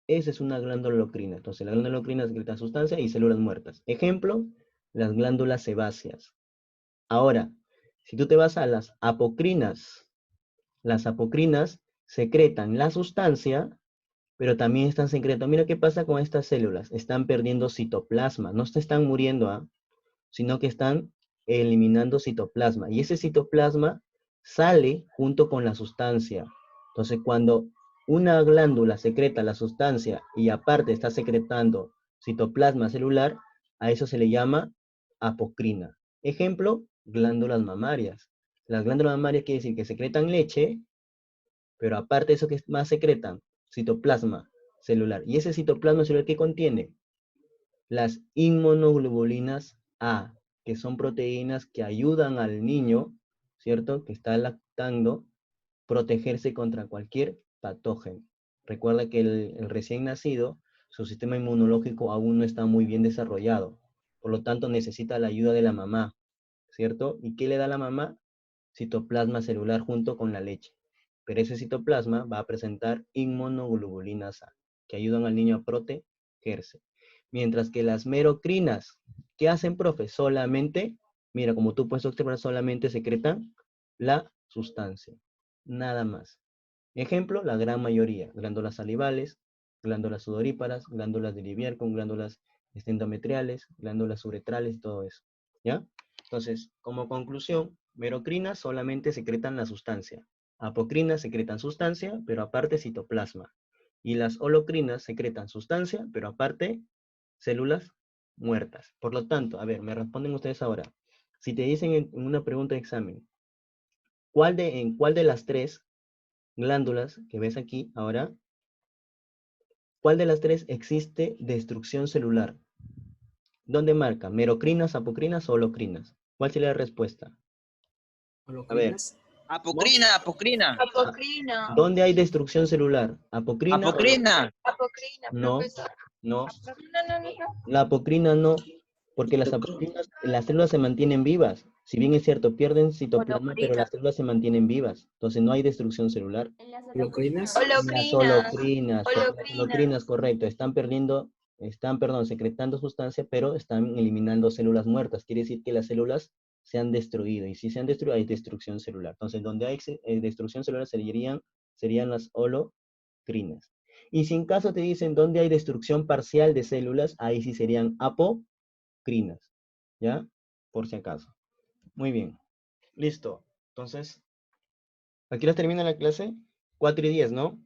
Esa es una glándula holocrina. Entonces, la glándula holocrina secreta sustancia y células muertas. Ejemplo, las glándulas sebáceas. Ahora, si tú te vas a las apocrinas secretan la sustancia, pero también están secretando. Mira qué pasa con estas células. Están perdiendo citoplasma. No se están muriendo, ¿ah? Sino que están eliminando citoplasma. Y ese citoplasma sale junto con la sustancia. Entonces, cuando una glándula secreta la sustancia y aparte está secretando citoplasma celular, a eso se le llama apocrina. Ejemplo, glándulas mamarias. Las glándulas mamarias quiere decir que secretan leche, pero aparte de eso, ¿qué más secretan? Citoplasma celular. ¿Y ese citoplasma celular qué contiene? Las inmunoglobulinas A, que son proteínas que ayudan al niño, ¿cierto? Que está lactando, protegerse contra cualquier patógeno. Recuerda que el recién nacido, su sistema inmunológico aún no está muy bien desarrollado. Por lo tanto, necesita la ayuda de la mamá, ¿cierto? ¿Y qué le da la mamá? Citoplasma celular junto con la leche. Pero ese citoplasma va a presentar inmunoglobulinas A, que ayudan al niño a protegerse. Mientras que las merocrinas, ¿qué hacen, profe? Solamente, mira, como tú puedes observar, solamente secretan la sustancia. Nada más. Ejemplo, la gran mayoría. Glándulas salivales, glándulas sudoríparas, glándulas de Livier con glándulas endometriales, glándulas uretrales, todo eso. ¿Ya? Entonces, como conclusión, merocrinas solamente secretan la sustancia. Apocrinas secretan sustancia, pero aparte citoplasma. Y las holocrinas secretan sustancia, pero aparte células muertas. Por lo tanto, a ver, me responden ustedes ahora. Si te dicen en una pregunta de examen, en cuál de las tres glándulas que ves aquí ahora, cuál de las tres existe destrucción celular? ¿Dónde marca? ¿Merocrinas, apocrinas o holocrinas? ¿Cuál sería la respuesta? A ver, Holocrinas. Apocrina, apocrina. Apocrina. ¿dónde hay destrucción celular? ¿Apocrina? Apocrina. Apocrina, No, profesor. no. No. La apocrina no, porque las apocrinas, las células se mantienen vivas. Si bien es cierto, pierden citoplasma, pero las células se mantienen vivas. Entonces no hay destrucción celular. Holocrinas. Las Holocrinas. holocrinas, porque las Holocrinas. holocrinas, correcto, están secretando sustancia, pero están eliminando células muertas. Quiere decir que las células se han destruido, y si se han destruido, hay destrucción celular. Entonces, donde hay destrucción celular serían las holocrinas. Y si en caso te dicen dónde hay destrucción parcial de células, ahí sí serían apocrinas, ¿ya? Por si acaso. Muy bien. Listo. Entonces, ¿a qué hora termina la clase? 4:10, ¿no?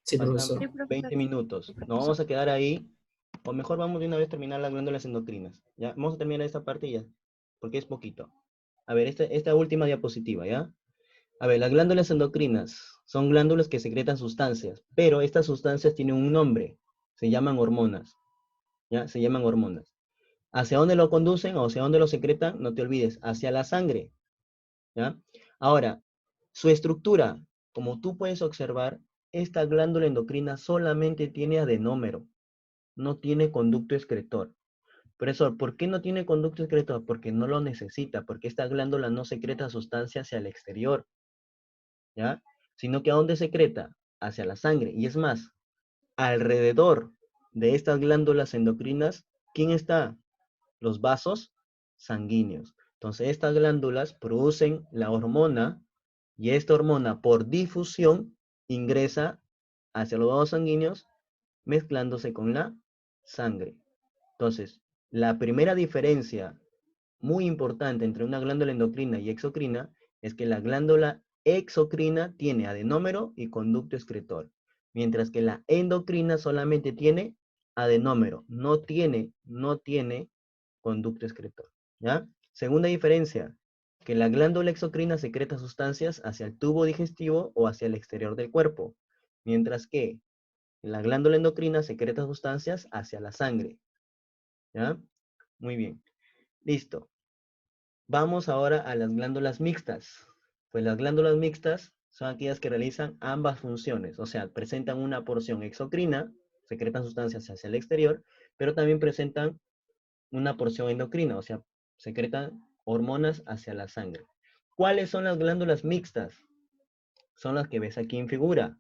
Sí, Faltan profesor. Sí, profesor. 20 minutos. Nos vamos a quedar ahí, o mejor vamos de una vez a terminar las glándulas endocrinas. ¿Ya? Vamos a terminar esta parte ya, porque es poquito. A ver, esta última diapositiva, ¿ya? A ver, las glándulas endocrinas son glándulas que secretan sustancias, pero estas sustancias tienen un nombre. Se llaman hormonas, ¿ya? Se llaman hormonas. ¿Hacia dónde lo conducen o hacia dónde lo secretan? No te olvides, hacia la sangre, ¿ya? Ahora, su estructura, como tú puedes observar, esta glándula endocrina solamente tiene adenómero, no tiene conducto excretor. Profesor, ¿por qué no tiene conducto excretor? Porque no lo necesita, porque esta glándula no secreta sustancia hacia el exterior, ¿ya? Sino que ¿a dónde secreta? Hacia la sangre. Y es más, alrededor de estas glándulas endocrinas, ¿quién está? Los vasos sanguíneos. Entonces, estas glándulas producen la hormona y esta hormona por difusión ingresa hacia los vasos sanguíneos mezclándose con la sangre. Entonces, la primera diferencia muy importante entre una glándula endocrina y exocrina es que la glándula exocrina tiene adenómero y conducto excretor, mientras que la endocrina solamente tiene adenómero, no tiene conducto excretor, ¿ya? Segunda diferencia, que la glándula exocrina secreta sustancias hacia el tubo digestivo o hacia el exterior del cuerpo, mientras que la glándula endocrina secreta sustancias hacia la sangre, ¿ya? Muy bien, listo. Vamos ahora a las glándulas mixtas. Pues las glándulas mixtas son aquellas que realizan ambas funciones, o sea, presentan una porción exocrina, secretan sustancias hacia el exterior, pero también presentan una porción endocrina, o sea, secretan hormonas hacia la sangre. ¿Cuáles son las glándulas mixtas? Son las que ves aquí en figura.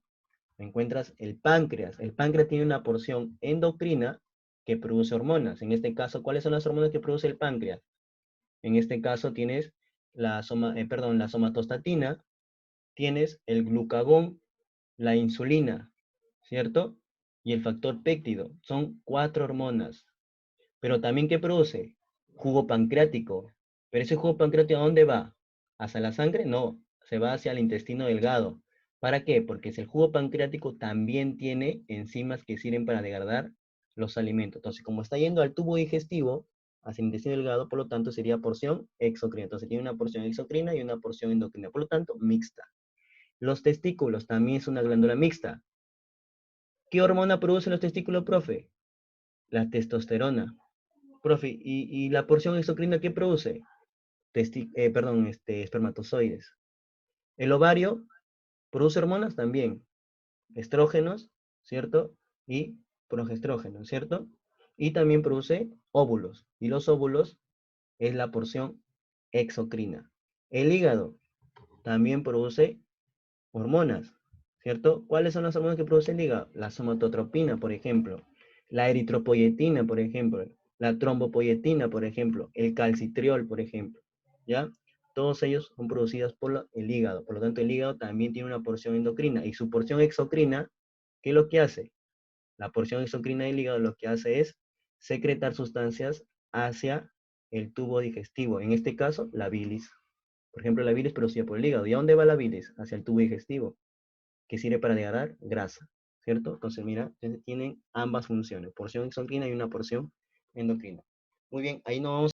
Encuentras el páncreas. El páncreas tiene una porción endocrina que produce hormonas. En este caso, ¿cuáles son las hormonas que produce el páncreas? En este caso tienes la somatostatina, tienes el glucagón, la insulina, ¿cierto? Y el factor péptido. Son 4 hormonas. Pero también, ¿qué produce? Jugo pancreático. ¿Pero ese jugo pancreático a dónde va? ¿Hacia la sangre? No, se va hacia el intestino delgado. ¿Para qué? Porque el jugo pancreático también tiene enzimas que sirven para degradar los alimentos. Entonces, como está yendo al tubo digestivo, hacia el intestino delgado, por lo tanto, sería porción exocrina. Entonces, tiene una porción exocrina y una porción endocrina. Por lo tanto, mixta. Los testículos también es una glándula mixta. ¿Qué hormona produce los testículos, profe? La testosterona. Profe, ¿y la porción exocrina qué produce? Espermatozoides. El ovario produce hormonas también, estrógenos, ¿cierto? Y progestrógenos, ¿cierto? Y también produce óvulos. Y los óvulos es la porción exocrina. El hígado también produce hormonas, ¿cierto? ¿Cuáles son las hormonas que produce el hígado? La somatotropina, por ejemplo. La eritropoyetina, por ejemplo. La trombopoyetina, por ejemplo. El calcitriol, por ejemplo. ¿Ya? Todos ellos son producidos por el hígado. Por lo tanto, el hígado también tiene una porción endocrina. Y su porción exocrina, ¿qué es lo que hace? La porción exocrina del hígado lo que hace es secretar sustancias hacia el tubo digestivo. En este caso, la bilis. Por ejemplo, la bilis producida por el hígado. ¿Y a dónde va la bilis? Hacia el tubo digestivo, que sirve para degradar grasa, ¿cierto? Entonces, mira, tienen ambas funciones, porción exocrina y una porción endocrina. Muy bien, ahí no vamos